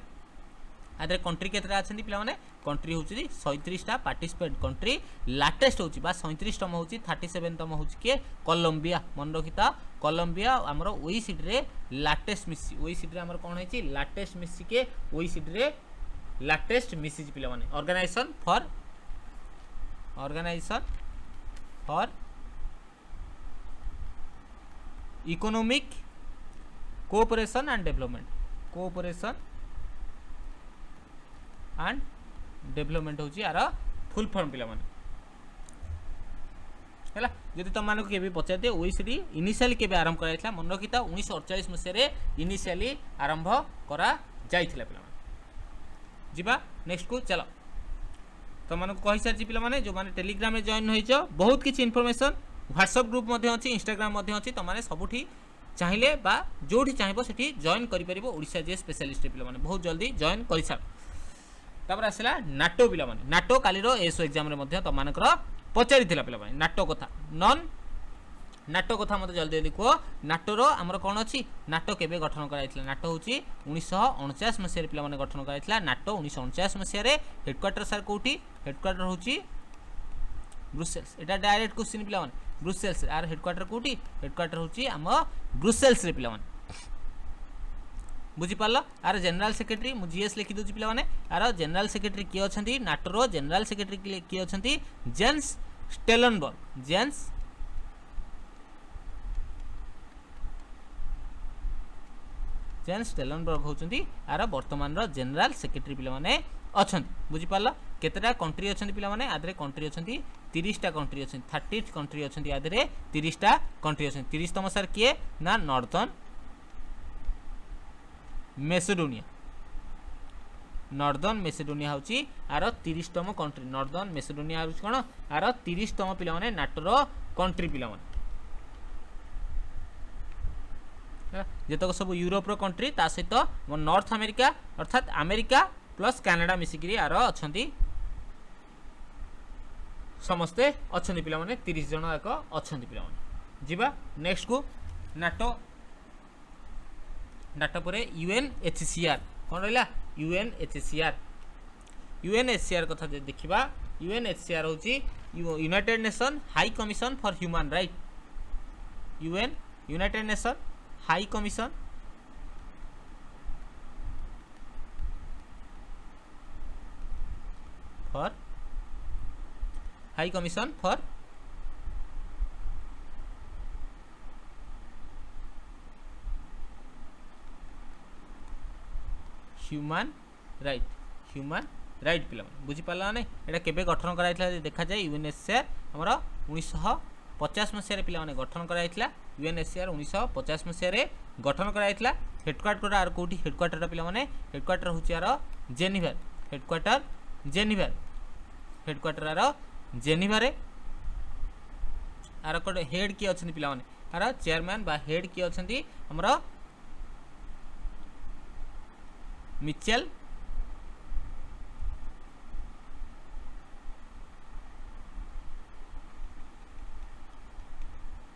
Speaker 1: आदरे कंट्री केतरा अछंती पिला माने कंट्री होची 37 टा पार्टिसिपेंट कंट्री लाटेस्ट होची बा 37 तम होची 37 तम होची के कोलंबिया मन रखिता कोलंबिया हमरो OECD रे लाटेस्ट मिसी OECD रे हमरो कोन हेची लाटेस्ट मिसी के OECD रे लाटेस्ट मिसिज पिला माने organization for economic cooperation and development होची आर फुल फॉर्म पिला माने हैला जदि तुम मानको केबे पचार दे OECD इनिशियली केबे आरंभ कराइतला मन रखिता 1948 मसिया रे इनिशियली आरंभ करा जाइथिला पिला जीवा नेक्स्ट को चलो तुम मानक कहि सारी पिला माने जो माने टेलीग्राम रे जॉइन होइछो बहुत किछि इन्फॉर्मेशन व्हाट्सएप ग्रुप मध्ये अछि इंस्टाग्राम मध्ये अछि तुम माने सबुठी चाहिले बा जोठी चाहिबो सेठी जॉइन करि परिबो ओडिसा जे स्पेशलिस्ट पिला माने बहुत जल्दी जॉइन करि सार तापर आसला नाटो पिला माने नाटो कालीरो एसओ एग्जाम रे मध्ये तुम मानकर पचारि थिला पिला माने नाटो कथा मते जल्दी जल्दी को नाटो रो हमर कोन अछि नाटो केबे गठन कराइतला नाटो होची 1949 मसिया रे पिला माने गठन कराइतला नाटो 1949 मसिया रे हेडक्वार्टर सर कोठी हेडक्वार्टर होची ब्रुसेल्स एटा डायरेक्ट क्वेश्चन पिला माने ब्रुसेल्स आर हेडक्वार्टर कोठी हेडक्वार्टर होची हम ब्रुसेल्स रे पिला माने बुझी पारला आर जनरल सेक्रेटरी मु जीएस लिखि दोची पिला माने आर जनरल सेक्रेटरी की अछंती नाटो रो जनरल सेक्रेटरी की अछंती जेन्स स्टेलनबर्ग होचंती आर वर्तमान रो जनरल सेक्रेटरी पिला माने अछंती बुझी पारला केतेटा कंट्री अछंती पिला माने आदरे कंट्री अछंती 30टा कंट्री अच्छे 30 कंट्री अच्छे या 30टा कंट्री अच्छे 30तम सार किए ना नॉर्दर्न मेसिडोनिया हूँ आर 30तम कंट्री नॉर्दर्न मेसिडोनिया हूँ कौन आर 30तम पिला माने नाटोर कंट्री पिला माने जेतक सब यूरोप रो कंट्री ता सहित नॉर्थ अमेरिका अर्थात अमेरिका प्लस कनाडा मिसिकी आर अच्छा समस्ते अच्छा पिला माने 30 जन एक अच्छा पिला माने जीवा नेक्स्ट को नाटो पर यूएनएचसीआर कौन रहा यूएनएचसीआर कथा देखा यूएनएचसीआर हूँ United nation high commission for human right United nation high commission for human right पिला बुझीपारा ना यहाँ केवे गठन कराइला देखा जाए यूएनएचसीआर आमर 1950 मसीह पिला गठन कराइला यूएनएचसीआर 1950 मसीह गठन कराइला हेडक्वार्टर आर कौटी हेडक्वार्टर पिला हेडक्वार्टर हूँ यार जेनेवा हेडक्वार्टर आर जेनेवा आर कौटे हेड किए अच्छा पिला आर चेयरमैन बा हेड किए अच्छा आमर Mitchell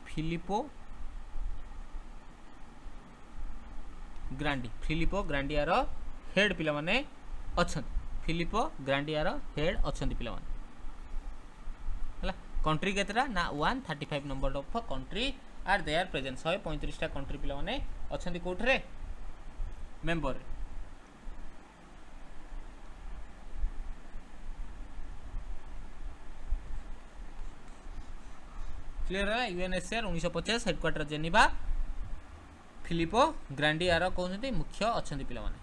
Speaker 1: Filippo Grandi are head पिला माने अच्छा फिलिपो ग्रांडी आर हेड अच्छा पिला माने हला कंट्री केतरा ना 135 number of country are they are present 135टा कंट्री पिला माने अच्छा कोठरे मेंबर क्लियर है UNHCR 1950 headquarter Geneva Filippo Grandi आर कहते मुख्य अच्छा पिला माने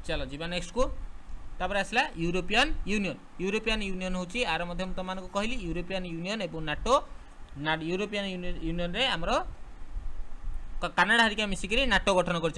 Speaker 1: चलो जीवा नेक्स्ट को तापर आसला यूरोपियन यूनियन हूँ आर मध्य तुमको कहली यूरोपियन यूनियन और नाटो यूरोपियन यूनियन रे आमर कानाडा हरिका मिसिक नाटो गठन कर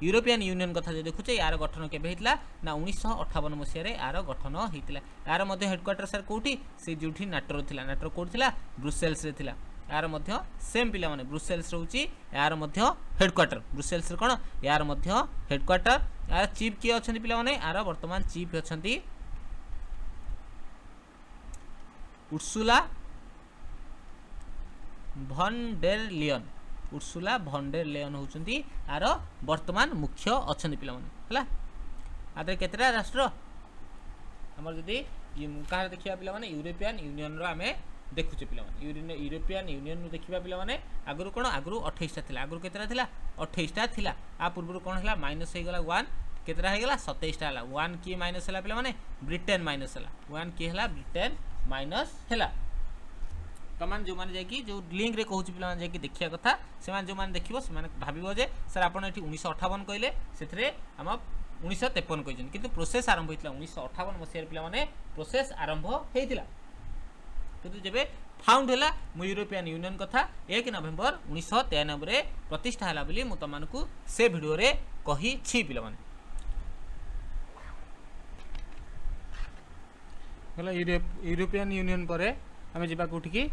Speaker 1: यूरोपियन यूनियन कथा जो देखुचे यार गठन केबे हितला ना 1958 मसीह यार गठन होता यार मध्य हेडक्वार्टर सर कौटी से जो नाटोर थिला नाटोर कौटी थिला ब्रुसेल्स रे थिला यार मध्य सेम पिला माने ब्रुसेल्स रहउची यार मध्य हेडक्वार्टर ब्रुसेल्स रे कोन यार मध्य हेडक्वार्टर यार चीफ किए अछंती पिला माने यार वर्तमान चीफ अछंती उर्सुला भन डेर लियन होउचंती यार वर्तमान मुख्य अछंती पिला माने हला आदे केतरा राष्ट्र हमर जदी कार देखिया पिला माने यूरोपियन यूनियन रो आमे देखुचे पिला माने यूरोपियन यूनियन देखिबा पिला माने आगुरु कोन आगुरु 28टा थिला आगुरु केतरा थिला 28टा थिला आ पूर्वरु कोन हला माइनस हे गला 1 केतरा हे गला 27टा हला 1 की माइनस हला पिला माने ब्रिटेन माइनस हला 1 की हला ब्रिटेन माइनस हला तमान जो माने जाय की जो लिंक रे कहूची पिला माने जाय की देखिया कथा से माने जो माने देखिबो से माने भाबिबो जे सर आपण एठी 1958 कहले सेथरे हम 1953 कहिजन किंतु प्रोसेस आरंभ होइतला 1958 मसिया पिला माने प्रोसेस आरंभ हेतिला किंतु जेबे फाउंड हैला यूरोपियन यूनियन कथा 1 नवेम्बर 1993 रे प्रतिष्ठा हैला बोली मु तमानकु से वीडियो रे कहि छी पिला माने हला यूरोपियन यूनियन परे हमें जिबा कोठी की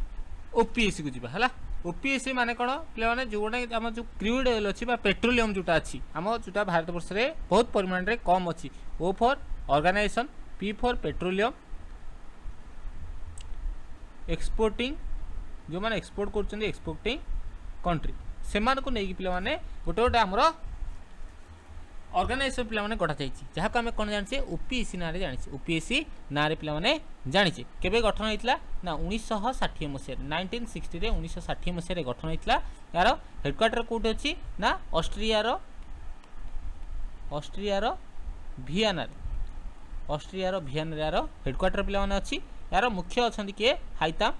Speaker 1: ओपीएससी को जिबा हला ओपीएससी माने कोन पिला माने जोटा हम जो क्रूड ऑयल अछि बा पेट्रोलियम जोटा अछि हम जोटा भारत वर्ष रे बहुत परिमाण रे कम अछि O for organization P for petroleum exporting जो माने एक्सपोर्ट करछन एक्सपोर्टिंग कंट्री से मान को नेकी पिला माने गोटे गोटे हमरो ऑर्गेनाइजेशन पिला माने गठा जाईछि जहा को हमें कोन जानि ओपीएससी नारे जानि ओपीएससी नारे पिला माने जानि केबे गठन होइतला ना 1960 मसिया 1960 रे 1960 मसिया रे गठन होइतला यार हेडक्वार्टर कोठे अछि ना ऑस्ट्रिया रो वियना रे हेडक्वार्टर पिला माने अछि यार मुख्य अछंती के हाइथाम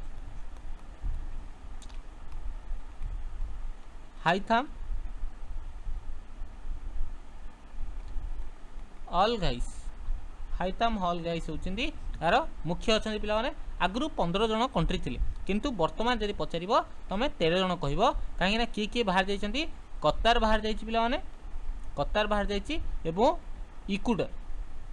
Speaker 1: हॉल गाइस होचंदी यार मुख्य अच्छा पे आगु 15 जन कंट्री थे किंतु वर्तमान जब पचार तुम 13 जन कह कहीं किए किए बाहर जाइए कतार बाहर जाने कतार बाहर जाइए इक्वेडर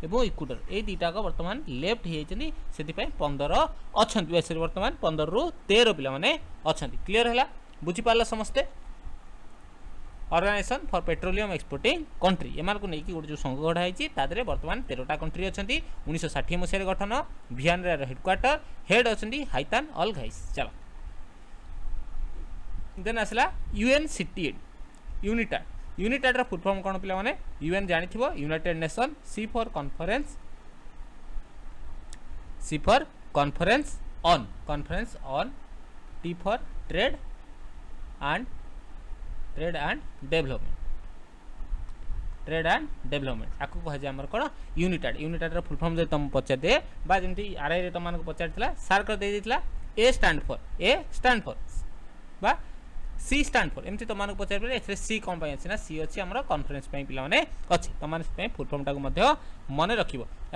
Speaker 1: इक्वेडर ये दुटाक बर्तमान लेफ्ट होती से 15 अच्छा वैसे बर्तमान 15 रु 13 पे अच्छा क्लीयर है बुझीपार समस्ते organization for petroleum exporting country एम को लेकिन गोटे जो संघ गढ़ाई तादे बर्तमान 13टा कंट्री अच्छा 1960 मसीह गठन भियनर हेडक्वार्टर हेड अच्छा हाइतान अल घाइस चलो देन आसला यूएनसीटी यूनिटाड फुल फॉर्म कौन पे यूएन जानी united nation C for conference on T for trade and development आपको कहुए आमर कौन यूनिटाड फुल फॉर्म जो तुम पचार दे जमी आरआई तुम पचार सार कर दे ए स्टैंड फॉर बा सी स्टैंड फॉर एमती तुम पचार पे सी कौन अच्छी ना सी अच्छी आम कॉन्फ्रेंस पे पे अच्छी तुमने फुल फॉर्म टाक मन रख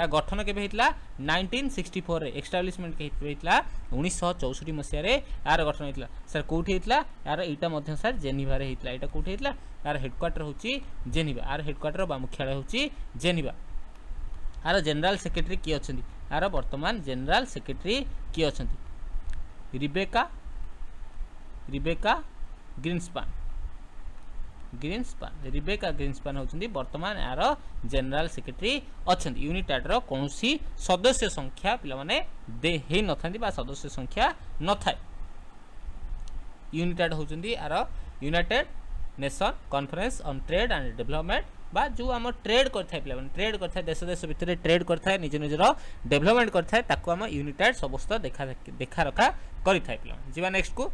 Speaker 1: गठन के 1964 एक्सटाब्लिशमेंट के 1964 मसीह यार गठन होता सर कौटी होता यार यहाँ सर जेनेवा होता यहाँ कौटी होता यार हेडक्वार्टर हूँ जेनेवा यार हेडक्वार्टर बा मुख्यालय हूँ जेनेवा यार जनरल सेक्रेटरी किए अच्छा यार बर्तमान जनरल सेक्रेटरी किए अच्छा रिबेका ग्रीनस्पान रिबेका ग्रीनस्पान होती बर्तमान यार जनरल सेक्रेटरी अच्छा यूनिटाड कौन सदस्य संख्या पे दे ही न था सदस्य संख्या न था यूनिटाड होती यार United nation conference on trade and development बा जो आम ट्रेड करता पे ट्रेड करता देश देश भितर ट्रेड करता निज निजर डेवलपमेंट करता आम यूनिटाड समस्त देखा रखा करें पे जी नेक्स्ट को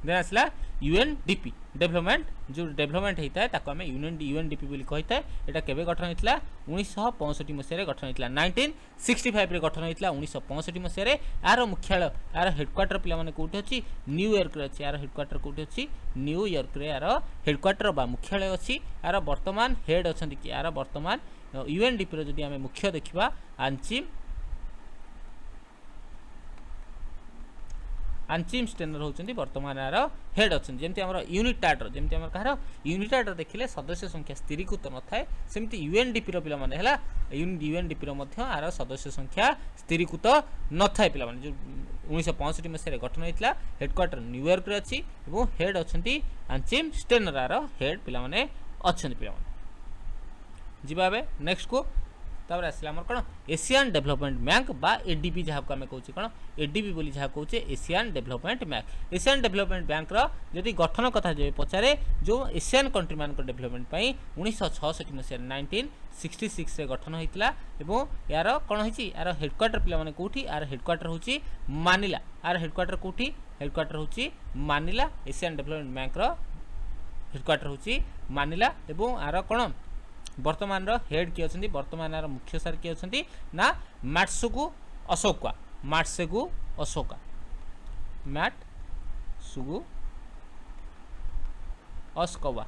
Speaker 1: देन आसला यूएनडीपी डेवलपमेंट जो डेवलपमेंट होता है ताको हमें यूएनडीपी बोली कहता है एटा केबे गठन होइतला 1965 मसीह गठन होइतला 1965 रे गठन होइतला 1965 मसीह रे यार मुख्यालय यार हेडक्वार्टर पिला माने कोठी अछि न्यूयॉर्क रे अछि यार हेडक्वार्टर कोठी अछि न्यूयॉर्क रे यार हेडक्वार्टर बा मुख्यालय अछि यार वर्तमान हेड अछंती कि यार वर्तमान यूएनडीपी रे जदि हमें मुख्य देखिबा आंचिम स्टेनर होती बर्तमान यार हेड अच्छा जमी आम यूनिटाड्र जमी आम कह यूनिटाड्र देखिले सदस्य संख्या स्थिरीकृत न थाए सेमती यूएनडीपी पे यूएनडीपी यार सदस्य संख्या स्थिरीकृत न थाए पे जो 1965 मसीह गठन होता हेडक्वार्टर न्यूयॉर्क रे अच्छी हेड अच्छा आंचिम स्टेनर यार हेड पे अच्छा पे जीवा नेक्स्ट को तापर आसला आमर कौन एशियन डेवलपमेंट बैंक बा एडीबी जहाँ को आम कौचे कौन एडीबी बोली जहाँ कौचे Asian Development Bank Asian Development Bank जदि गठन कथा जो पचारे जो एशियन कंट्री मान डेवलपमेंट 1966 मसीह 1966 रे गठन होता यार कौन होती यार हेडक्वार्टर पे कौटी यार हेडक्वार्टर हूँ मानिला यार हेडक्वार्टर कौटी हेडक्वार्टर हूँ मानिला एशियन डेवलपमेंट बैंक हेडक्वार्टर हूँ मानिला यार कौन वर्तमान हेड किए अच्छा वर्तमान यार मुख्य सार किए अच्छा ना मैट्सुगु अशोका मैट्सुगु अशोका मैट्सुगु अस्कवा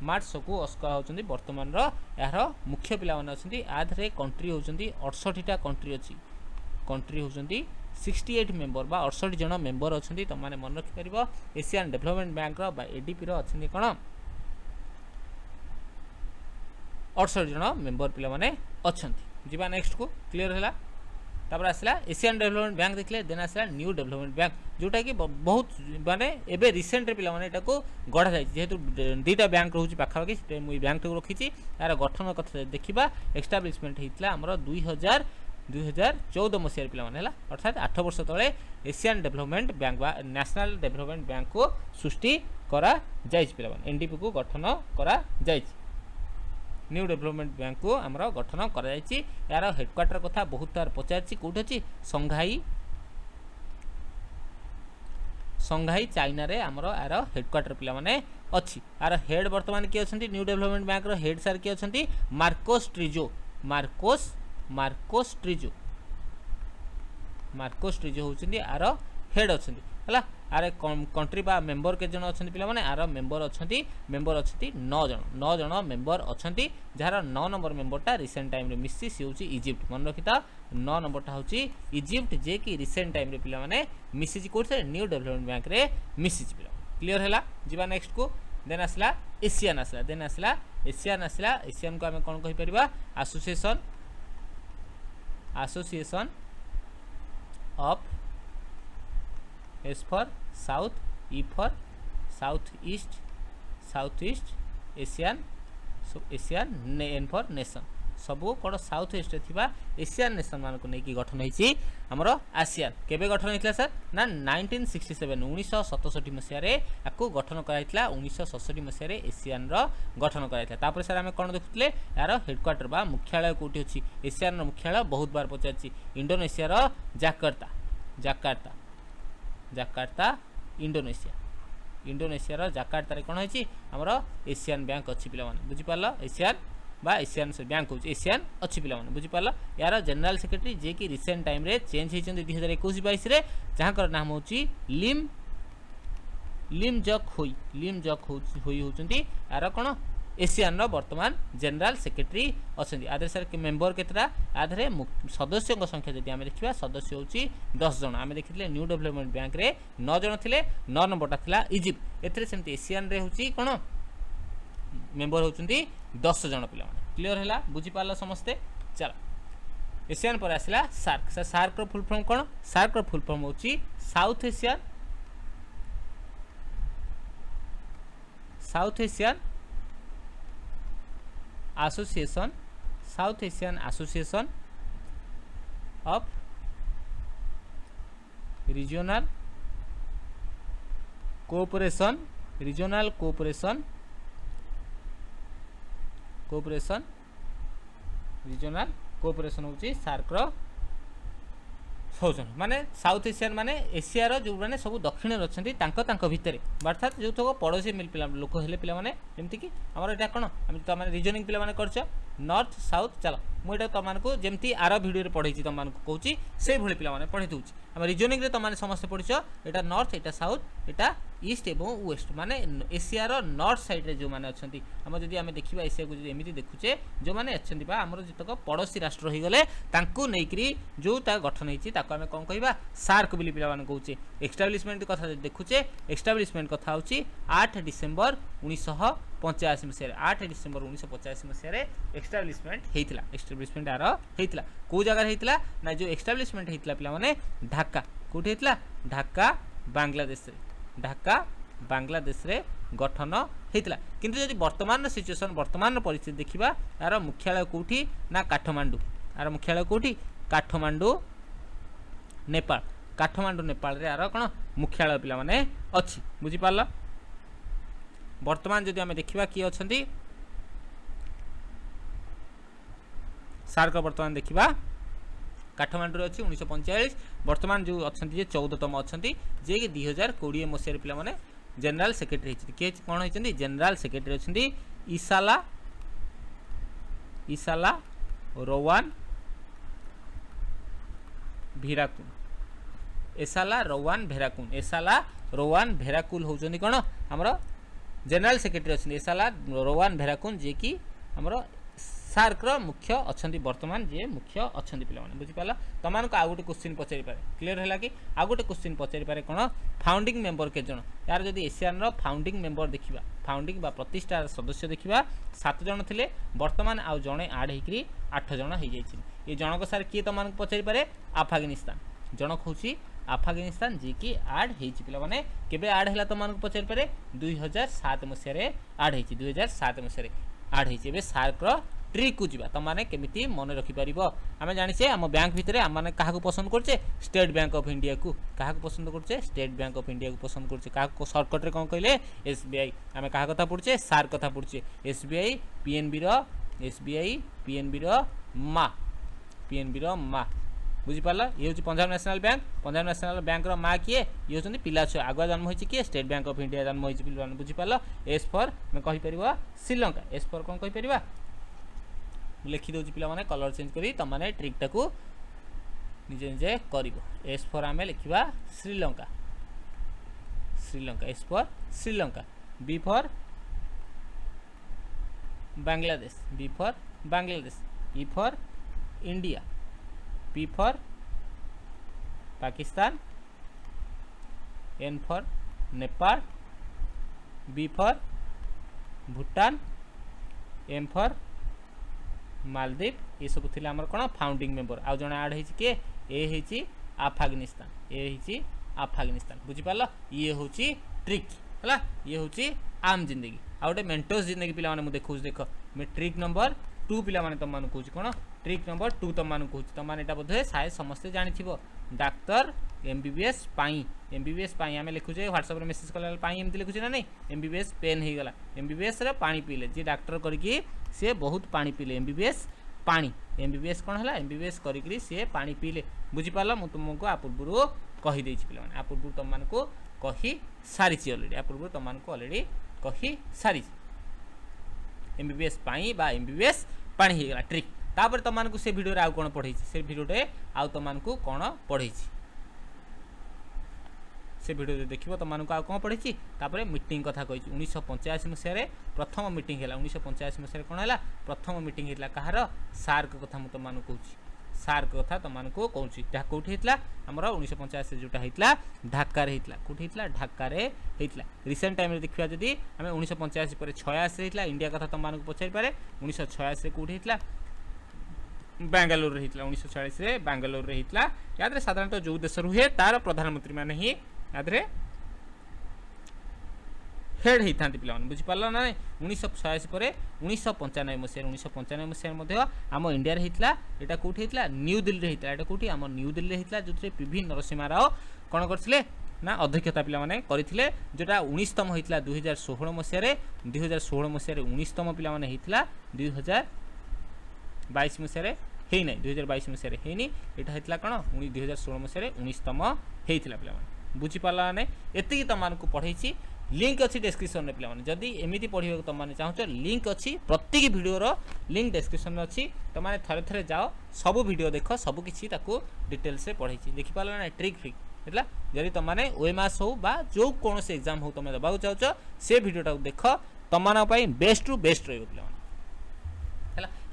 Speaker 1: मैट्सुगु अस्कवा होती वर्तमान यार मुख्य पिला अच्छा आधे कंट्री होती 68टा कंट्री अच्छी कंट्री होती 68 मेंबर बा 68 जन मेंबर अच्छा तुमने मन रखिपर एशियन डेवलपमेंट बैंक एडीपी अच्छा कौन 68 जन मेंबर पिला माने अछंती जीवा नेक्स्ट को क्लियर है तापर आसला एशियन डेवलपमेंट बैंक देखले देन आसला न्यू डेवलपमेंट बैंक जोटा कि बहुत माने एबे रिसेंट पिला माने एटा को गढ़ा जाय जेहेतु दीटा बैंक रहउची पाखापाखि से मुई बैंक को रखीची यार गठन कथा देखिबा एस्टाब्लिशमेंट हेतला हमर 2014 मसीह पिला माने हला अर्थात 8 वर्ष तले एशियन डेवलपमेंट बैंक बा नेशनल डेवलपमेंट बैंक को सृष्टि करा जायछि पिला माने एनडीपी को गठन करा जायछि न्यू डेवलपमेंट बैंक को आमर गठन कर यार हेडक्वार्टर कथा बहुत तार पचार कौट अच्छी संघाई चाइना रे आमर यार हेडक्वार्टर पिला माने अच्छी यार हेड वर्तमान किए अच्छा न्यू डेवलपमेंट बैंक रो हेड सार किए अच्छा मार्कोस ट्रिजो होती यार हेड अच्छा है आर कंट्री बा मेंबर के जन अच्छा पे आर मेंबर अच्छा 9 जन मेंबर अच्छा जार 9 नंबर मेंबरटा रिसेंट टाइम मिसी सी हूँ इजिप्ट मन रखी था 9 नंबरटा हूँ इजिप्ट जे कि रिसेंट टाइम पे मिसी कौटे न्यू डेवलपमेंट बैंक रे मिसी पे क्लीयर है जी नेक्स्ट को देन आसला एशियन आसला देन आसला एशियन को आम कौन कहीपर association of S for South E for South East Asian N for nation सबू कौन साउथ ईस्ट थी एशियन नेशन मान को लेकिन गठन होती आमर आसियान केबे गठन होता सर ना 1967 1967 मसीह गठन कराइला 1967 मसीह एशियन गठन कराइला सर आम कौन देखुले यार हेडक्वार्टर बा मुख्यालय कौटी अच्छी एशियन मुख्यालय बहुत बार पचार इंडोनेशियार जाकार्ता इंडोनेशियार जाकार्ता कौन होती आमर एशियन बैंक अच्छी पे बुझीपार एशियन बा एशियन बैंक हूँ एशियन अच्छी पे बुझीपार यार जनरल सेक्रेटरी जे कि रिसेंट टाइम रे चेंज होती 2021-22 जहाँ नाम हूँ लिम जक हुई होती यार कौन एशियन वर्तमान जनरल सेक्रेटरी अच्छा आधे सर मेंबर केतटा आधे सदस्यों संख्या जब आम देखा सदस्य हूँ 10 जन आम देखिए न्यू डेवलपमेंट बैंक रे 9 जन थे 9 नंबरटा था इजिप्ट एमती एशियन रे हूँ कौन मेंबर होती 10 जन पे क्लीयर है बुझीपार समस्ते चल एशियन पर आसला सार्क सार्क फुल फॉर्म कौन सार्क फुल फॉर्म हूँ south Asian association of regional cooperation regional cooperation हूँ सार्क सौजन माने साउथ एशियन माने एशियार जो मैंने सब दक्षिण अच्छा भितर अर्थात जो तक पड़ोशी लोक हेले पे जमीक कि आमर यहाँ कौन तुम रिजनिंग पे कर नॉर्थ साउथ चलो मुझे तुमको जमी आर भिडियो पढ़े तुमको कहूँ से भाई पे पढ़े दूसरी आम रिजनिंग तुमने समस्त पढ़िछ यहाँ नॉर्थ यहाँ साउथ यहाँ ईस्ट एवं वेस्ट माने एशियार नॉर्थ साइड जो मैंने अच्छा आम जब आम देखा एशिया को एमती देखुचे जो मैंने अच्छा आमर जितक पड़ोशी राष्ट्र हो गले नहीं जो गठन होती आम कौन कह सार्क बोली पे कहे एस्टाब्लीशमेंट कथा देखुचे एस्टाब्लीशमेंट कथा हूँ 8 डिसेम्बर 1985 मसीह 8 डिसेम्बर 1985 मसीह एस्टाब्लीशमेंट यार होता कौ जगार होता ना जो एस्टाब्लीशमेंट होता पे ढाका कौटी होता ढाका बांग्लादेश रे गठन होता किंतु जब वर्तमान सिचुएसन वर्तमान परिस्थिति देखा यार मुख्यालय कौटी ना काठमांडू यार मुख्यालय कौटी काठमांडू नेपाल रे यार कौन मुख्यालय पे अच्छी बुझीपार वर्तमान जदि आम देखा किए अच्छा सार्क वर्तमान देखा काठमांडू अच्छी 1945 वर्तमान जो अच्छा 14तम अच्छा जे कि 2020 मसीह पे जनरल सेक्रेटरी किए कौन होती जनरल सेक्रेटरी अच्छा इसाला रोवान भेराकुन होती कौन आमर जनरल सेक्रेटरी अच्छे एसाला रोवान भेराकुन जे कि आमर सार्क मुख्य अच्छा वर्तमान जे मुख्य अच्छा पे बुझीपार तुमको आउ गोटे क्वेश्चन पचारि पारे क्लीयर है कि आउ गोटे क्वेश्चन पचारि पारे कौन फाउंडिंग मेंबर के जन यार जब एशियन फाउंडिंग मेंबर देखा फाउंडिंग प्रतिष्ठा सदस्य देखा 7 जन थे वर्तमान आउ जड़े आड हो 8 जन हो ये जनक सार किए तुमको पचारि पारे अफगानिस्तान जनक हूँ अफगानिस्तान जी कि आड होने केबे आड है तुमको पचारि पारे 2007 मसीह आड हो 2007 मसीह आड हो सार्क ट्रिक को जीवा तुमने केमिति मन रखिपर आम जाने आम बैंक भितर आम मैंने क्या पसंद करचे स्टेट बैंक ऑफ इंडिया को क्या पसंद करचे स्टेट बैंक ऑफ इंडिया को पसंद करचे क्या सर्टकट रे कौन कहले एसबीआई आम क्या कथा पढ़ुचे सार्क कथा पढ़ुचे एसबीआई पीएनबी रो माँ बुझीपार ये हूँ पंजाब नेशनल बैंक माँ किए ये हूँ पिला छुआ आगुआ जन्म होती किए स्टेट बैंक ऑफ इंडिया जन्म होती पे बुझीपार एस फॉर मैं कहीपर श्रीलंका एस फॉर कौन कहीपर लिखिदे पे कलर चेंज करी तुमने ट्रिकटा को निजे निजे कर एस फॉर आम लिखा Sri Lanka Sri Lanka, S for Sri Lanka, B for Bangladesh, B for Bangladesh, E for India, P for Pakistan, N for Nepal, B for Bhutan, M for Maldives. ये सब थिले हमर कोन फाउंडिंग मेंबर। आ जने ऐड हेछि के ए हेछि अफगानिस्तान, ए हेछि अफगानिस्तान, बुझी पालो। ये होछि ट्रिक हला, ये होछि आम जिंदगी। आ गोटे मेंटोस जिंदगी पिला माने मु देखौछ, देख मैं ट्रिक नंबर 2 पिला माने तम मानु कहूछ कोन, ट्रिक नंबर 2 तम मानु कहूछ। तम माने एटा बोधे शायद समस्त जानि थिबो। डाक्टर एमबीबीएस पाई, एमबीबीएस पाई आमे लिखु जे व्हाट्सएप रे मेसेज कला पाई एमति लिखु जे ना नहीं, एमबीबीएस पेन हे गला, एमबीबीएस रे पानी पीले, जे डॉक्टर करकी से बहुत पानी पीले, एमबीबीएस पानी, एमबीबीएस कोन हला, एमबीबीएस करकी से पानी पीले, बुझी पालो। मु तुमको आ पूर्वरु कहि देछि पिला माने, आ पूर्वरु तम मानको कहि सारी छि ऑलरेडी, आ पूर्वरु तम मानको ऑलरेडी कहि सारी छि। एमबीबीएस पाई बा एमबीबीएस पानी हे गला ट्रिक। तापर तम मानको से वीडियो रे आ कोन पढै छि, से वीडियो रे आ तम मानको कोन पढै छि, से वीडियो देखिबो तम मानको आ कोन पढै छि। तापर मीटिंग कथा कहि छि 1985 मसिया रे प्रथम मीटिंग हैला। 1985 मसिया रे कोन हैला, प्रथम मीटिंग हैला कहार, सार्क कथा मु तम मानको कहूछि, सार्क कथा तम मानको कहूछि। ढाका कोठी हैतला हमर 1985 जोटा हैतला ढाका रे हैतला, कोठी हैतला ढाका रे हैतला। रिसेंट टाइम रे देखिबा जदी हमें 1985 पर 86 रे हैतला। इंडिया कथा तम मानको पछारि पारे 1986 रे कोठी हैतला, बेंगलुरु रे हैतला। 1946 रे बेंगलुरु रे हैतला। याद रे साधारणतः जो देश रुहे तार प्रधानमंत्री माने ही याद रे हेड ही थांती पिला माने, बुझी पारला ना। 1986 पर 1995 मसिया, 1995 मसिया मध्ये आम इंडिया रे हैतला। एटा कोठी हैतला, न्यू दिल्ली रे हैतला। एटा कोठी आम न्यू दिल्ली रे हैतला, जोथरे पीवी नरसिम्हा राव कोन करथिले ना अध्यक्षता पिला माने करिथिले। जोटा 19तम हैतला 2016 मसिया रे, 2016 मसिया रे 19तम पिला माने हैतला। 2022 मसिया रे हेई नै, 2022 मसिया रे हेनी। एटा हैतला कोन 2016 मसिया रे 19तम हैतला पिला माने, बुझी पारला नै। एतिकी तमानकु पढै छी, लिंक अच्छी डिस्क्रिप्शन में पे जदि एमती पढ़ा तुम मैंने चाहो लिंक अच्छी प्रत्येक वीडियोर लिंक डिस्क्रिप्शन में अच्छी तुम मैंने थे थे जाओ सब वीडियो देख सबकि डिटेल्स पढ़ाई देखिपार ना ट्रिक फिक है जदि तुम मैंने ओएमआस हो बा जो कौन से एग्जाम हो तुम देवाक चाहो से वीडियोटा देख तुम मानी बेस्ट रु बेस्ट रही है।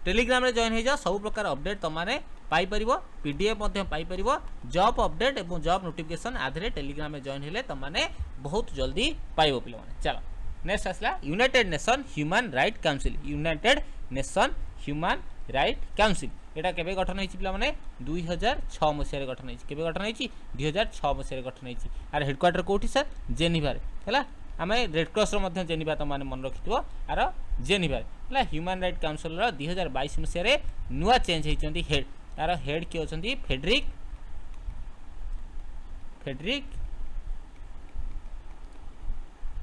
Speaker 1: टेलीग्राम रे जॉइन हो जाओ सब प्रकार अपडेट तुम मैंने Piper PDF Piper job update और जॉब नोटिफिकेशन आधे टेलीग्राम में जॉइन हेले तुम मैंने बहुत जल्दी पाइब पे। चलो नेक्स्ट आसला United Nation Human Right council. United Nation Human Right council एटा केबे गठन होइछि पिला माने 2006 मसिया रे गठन होइछि। केबे गठन होइछि 2006 मसिया रे गठन होइछि। आर हेडक्वार्टर कोठी सर जेनेवा रे हैला। आमे रेड क्रॉस रो मध्य जेनेवा त माने मन रखिथिबो आर जेनेवा हैला। ह्यूमन राइट काउंसिल रो 2022 मसिया रे नुवा चेंज होइछन्ती हेड। तार हेड के होछन्ती फेडरिक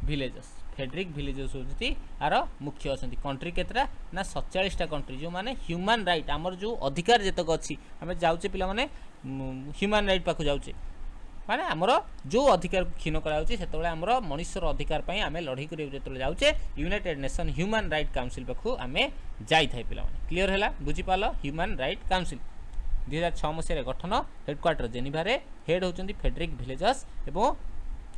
Speaker 1: विलेजस। फेडरिक विलेजस होती आर मुख्य अच्छा कंट्री केतरा ना 47टा कंट्री जो माने ह्यूमन राइट आमर जो अधिकार जेतक अच्छी आम जाऊे पिला माने ह्यूमन राइट पाखु जाऊे माने आमर जो अधिकार क्षीण कराऊे आमर मनुष्यर अधिकार पाई आम लड़ाई कर जाऊे United Nation Human Right Council पाखु आम जाई थाए पिला माने। क्लियर हैला बुझी पाल। ह्यूमन राइट काउंसिल 2006 मसीह गठन हेडक्वार्टर जेनेवा रे। हेड होचंती फेडरिक विलेजस एवं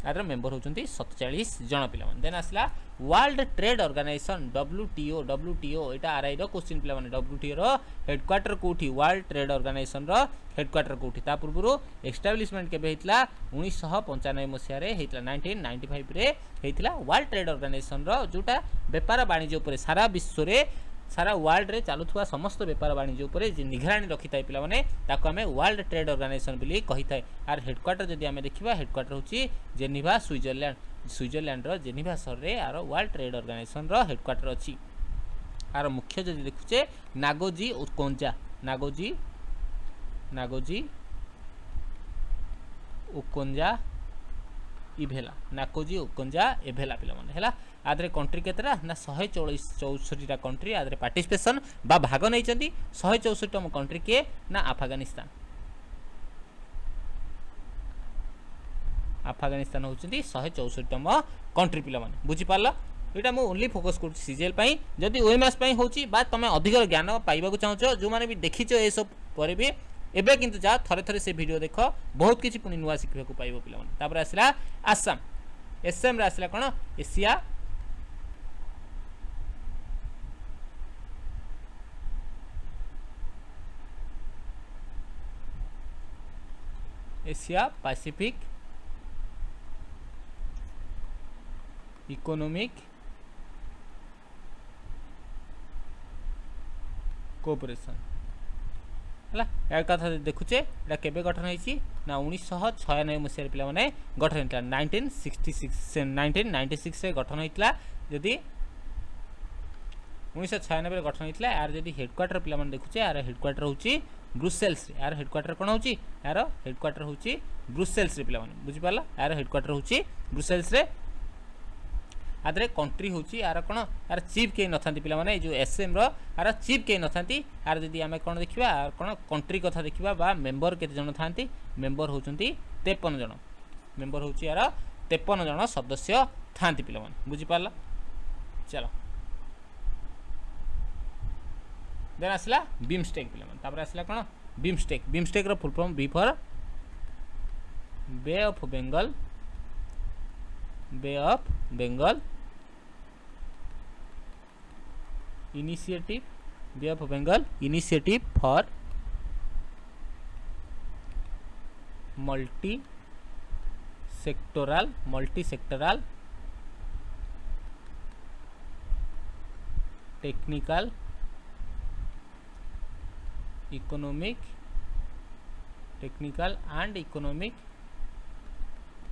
Speaker 1: आर मेंबर होचंती 47 जन पिला माने। देन आसला world trade organization WTO। WTO एटा आरआई रो क्वेश्चन पिला माने। WTO रो हेडक्वार्टर कोठी वर्ल्ड ट्रेड ऑर्गेनाइजेशन रो हेडक्वार्टर कोठी ता पूर्वरो एस्टैब्लिशमेंट केबे हेतला 1995 मसिया रे हेतला। 1995 रे हेतला वर्ल्ड ट्रेड ऑर्गेनाइजेशन रो जोटा व्यापार वाणिज्य ऊपर सारा विश्व रे सारा वर्ल्ड रे चालुथुवा समस्त व्यापार वाणिज्य ऊपर जे निगरानी रखि थाए पिला माने ताको हमें वर्ल्ड ट्रेड ऑर्गेनाइजेशन बोली कहि थाए। आर हेडक्वार्टर जदि हमें देखिबा हेडक्वार्टर होची जेनेवा स्विट्जरलैंड। स्विट्जरलैंड रो जेनेवा शहर रे आर वर्ल्ड ट्रेड ऑर्गेनाइजेशन रो हेडक्वार्टर अछि। आर मुख्य जदि देखुचे Ngozi Okonjo. Ngozi Okonjo Iweala. Ngozi Okonjo Iweala पिला माने हैला। आदरे कंट्री केतरा ना 164टा कंट्री आदरे पार्टिसिपेशन बा भाग नै चंदी। 164तम कंट्री के ना अफगानिस्तान। अफगानिस्तान होचंदी 164तम कंट्री पिला माने बुझी पारला। एटा मो ओनली फोकस करछि सीजीएल पई। जदि ओएमएस पई होची बा तमे अधिक ज्ञान पाइबा को चाहछो जो माने भी देखिछो ए सब परे भी एबे किंतु जा थरे थरे से वीडियो देखो बहुत किछि पुनी नुवा सिखबा को पाइबो पिला माने। तापर आसला आसाम। एसएम रे आसला कौन Asia Asia Pacific economic cooperation है यार कथा देखुचे एटा केबे गठन होईची ना 1996 मसीह पिला माने गठन होइतला 1996 रे गठन होइतला जदि 1996 रे गठन होइतला यार जदि हेडक्वार्टर पिला माने देखुचे यार हेडक्वार्टर होची ब्रुसेल्स रे यार हेडक्वार्टर कोन होची यार हेडक्वार्टर होची ब्रुसेल्स रे पिला माने बुझी पाला यार हेडक्वार्टर होची ब्रुसेल्स रे आदरे कंट्री होची यार कोन यार चीफ के नथांती पिला माने जो एसएम रो यार चीफ के नथांती यार जदि आमे कोन देखिबा यार कोन कंट्री कथा देखिबा बा मेंबर केते जण थांती मेंबर होचंती 53 जण मेंबर होची यार 53 जण सदस्य थांती पिला माने बुझी पाला चलो देन आसला बीमस्टेक पिला माने तापर आसला कोन बीमस्टेक रो full form B for Bay of Bengal Bay of Bengal Initiative for Multi Sectoral Technical and Economic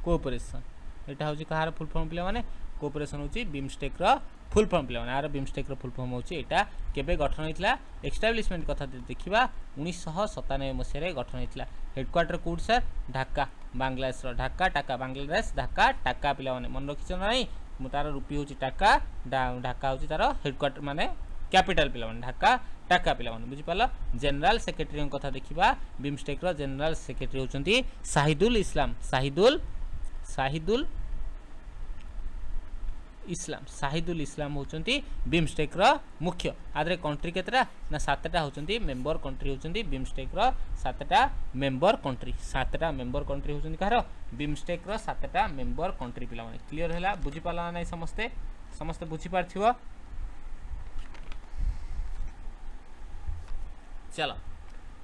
Speaker 1: Cooperation एटा होची कहार फुल फॉर्म पिला माने कोऑपरेशन होची बीमस्टेक रो फुल फॉर्म पिला माने आर बीमस्टेक रो फुल फॉर्म होची एटा केबे गठन होइतला एस्टैब्लिशमेंट कथा देखिबा 1997 मसिया रे गठन होइतला हेडक्वार्टर कोड सर ढाका बांग्लादेश रो ढाका बांग्लादेश ढाका पिला माने मन रखिछ नाही तार रूपी होची ढाका होची तार हेडक्वार्टर माने कैपिटल पिला माने ढाका पिला माने बुझी पाला जनरल सेक्रेटरी कथा देखिबा बीमस्टेक रो जनरल सेक्रेटरी होचंती शाहिदुल इस्लाम होचंती बीमस्टेक रो मुख्य आदरे कंट्री केतरा ना 7टा होचंती मेंबर कंट्री होचंती बीमस्टेक रो 7टा मेंबर कंट्री होचंती कहारो बीमस्टेक रो 7टा मेंबर कंट्री पिला माने क्लियर हैला बुझी पाला नै समस्त बुझी पारथिबो चलो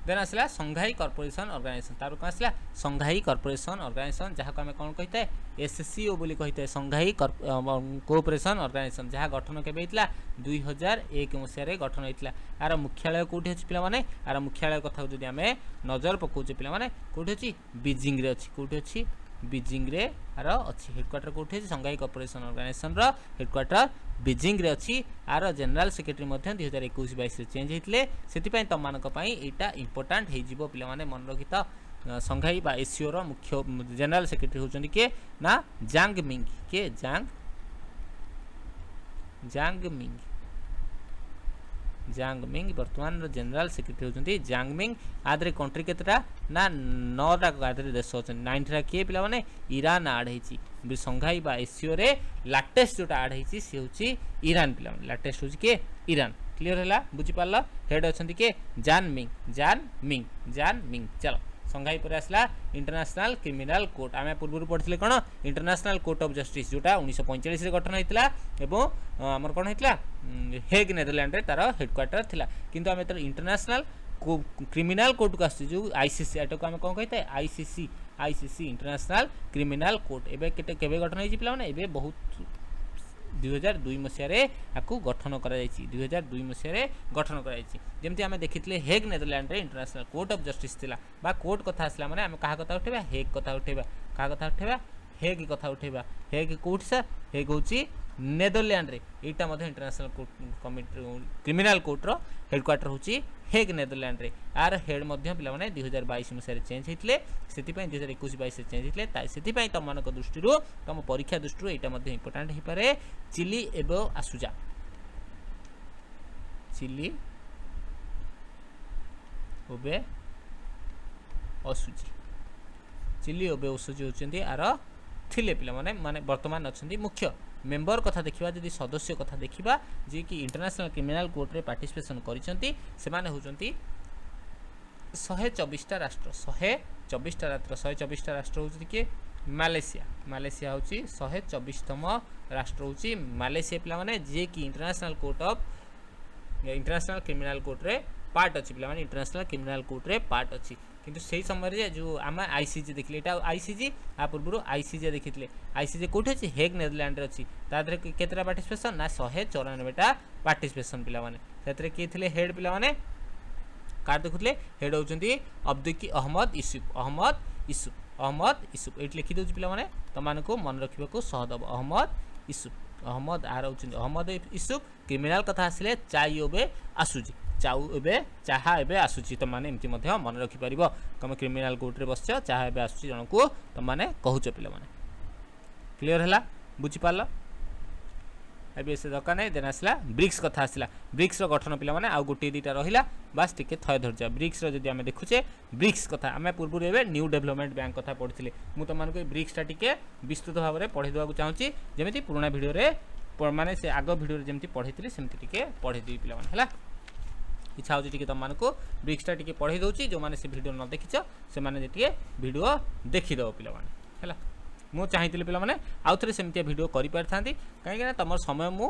Speaker 1: देन आसला संघाई कॉर्पोरेशन ऑर्गेनाइजेशन तार कौन आसला संघाई कॉर्पोरेशन ऑर्गेनाइजेशन जहाँ को आम कौन कही था एससीओ बोली कही संघाई कोऑपरेशन ऑर्गेनाइजेशन जहाँ गठन केबे होइतला 2001 मसीह गठन होइतला आर मुख्यालय कोठी अछि पिला माने आर मुख्यालय कथा जदि आमे नजर पकाउचे पिला माने कोठी अछि बीजिंग रे अछि कोठी अछि बीजिंग रे आर अछि हेडक्वार्टर कोठी अछि संघाई कॉर्पोरेशन ऑर्गेनाइजेशन रो हेडक्वार्टर बीजिंग रे अछि आर जनरल सेक्रेटरी मध्ये 2021-22 रे चेंज हेतले सेति पय तम मानक पय एटा इंपोर्टेंट हे जिवो पिला माने मन रखित संघाई बा एससीओ रो मुख्य जनरल सेक्रेटरी होचंदी के ना जांग मिंग वर्तमान जनरल सेक्रेटरी होचंदी जांग मिंग आदरे कंट्री केतरा ना 9टा आदरे देश होचन 9टा के पिला माने ईरान आड हेची संघाई बा एससीओ रे लेटेस्ट जोटा आड हेची से होची ईरान पिला माने लेटेस्ट होची के ईरान क्लियर हैला बुझी पाला हेड अछंती के जान मिंग चलो संघाई पर आसला इंटरनेशनल क्रिमिनल कोर्ट आमे पूर्व पढ़िले कोन इंटरनेशनल कोर्ट ऑफ जस्टिस जोटा 1945 रे गठन होइतला एवं हमर कोन होइतला हेग नेदरलैंड रे तार हेडक्वार्टर थिला किंतु आमे तर इंटरनेशनल क्रिमिनल कोर्ट को आसी जो आईसीसी एटा को आमे कोन कहिते आईसीसी इंटरनेशनल क्रिमिनल कोर्ट एबे केबे गठन होइछि पिला माने एबे बहुत 2002 मसीह रे आकु गठन करा जायछि 2002 मसीह रे गठन करा जायछि जेमति हमें देखितले हेग नेदरलैंड रे इंटरनेशनल कोर्ट ऑफ जस्टिस थिला बा कोर्ट कथा आसला माने हमें कहा कथा उठेबा हेग कथा उठेबा हेग कथा उठेबा हेग कोर्ट सर हेग होछि नेदरलैंड रे एटा मध्ये इंटरनेशनल कोर्ट क्रिमिनल कोर्ट रो हेडक्वार्टर होछि हेग नेदरलैंड रे आर हेड मध्ये पिला माने 2022 मसीह रे चेंज हेतले सेति पय 2021-22 रे चेंज हेतले ताई सेति पय तम मानक दृष्टि रो तम परीक्षा दृष्टि रो एटा मध्ये इंपोर्टेंट हे पारे चिली एबो आसुजा चिली ओबे ओसुजी होचंदी आर थिले पिला माने वर्तमान अछंदी मुख्य मेंबर कथा देखिबा जदि सदस्य कथा देखिबा जे कि इंटरनेशनल क्रिमिनल कोर्ट रे पार्टिसिपेशन करिसंती से माने होचंती 124टा राष्ट्र 124टा राष्ट्र होचंती के मालेशिया मालेशिया हूँ 124तम राष्ट्र हूँ मालेशिया पे जी कि international court of international criminal court रे पार्ट अच्छी पे इंटरनेशनल क्रिमिनल कोर्ट रे पार्ट अच्छी किंतु से समय जो आम आईसीजे देखिले एटा आईसीजे आ पूर्व आईसीजे देखी आईसीजे कौटी अच्छी हेग नेदरलैंड अच्छी तादर केतटा पार्टिसिपेशन ना 194टा पार्टिसिपेशन पे किए थे हेड पे कार देखुले हेड होउछंती अब्दुकी अहमद यूसुफ ये लिखी दूसरी पे तुमको मन रखा सहद अहमद यूसुफ अहमद आर होउछंती अहमद यूसुफ क्रिमिनाल कथा आसिले चाइबे आसुची चाहा एबे आसुची तुम मैंने एमती मन रखिपर तुम क्रिमिनाल कोर्ट रे बस चाहा एबे आसुची जन को तुम मैंने कहूच पे क्लीयर है बुझीपार ए से दरकार नहीं देन आसला ब्रिक्स कथा आसला ब्रिक्स गठन पे आउ गोटे दुटा रहा बास टिके थय धरजा ब्रिक्स जदि आम देखुचे ब्रिक्स कथा आम पूर्व एवं न्यू डेवलपमेंट बैंक कथा पढ़ी मुझे तुमको ब्रिक्सटा टिके विस्तृत भाव में पढ़ी देवाक चाहूँगी जमी पुराना भिडियो माने से आग भिडियो जमी पढ़ी सेमती टिके पढ़ीदेवी पे इच्छा हो तुमको ब्रिक्सटा टिके पढ़ी दूसरी जो मैंने से भिडियो न देखीच से भिडियो देखीदेव पे मु चाहिए पे आउ थे सेमती भिडियो करें कहीं तुम समय मु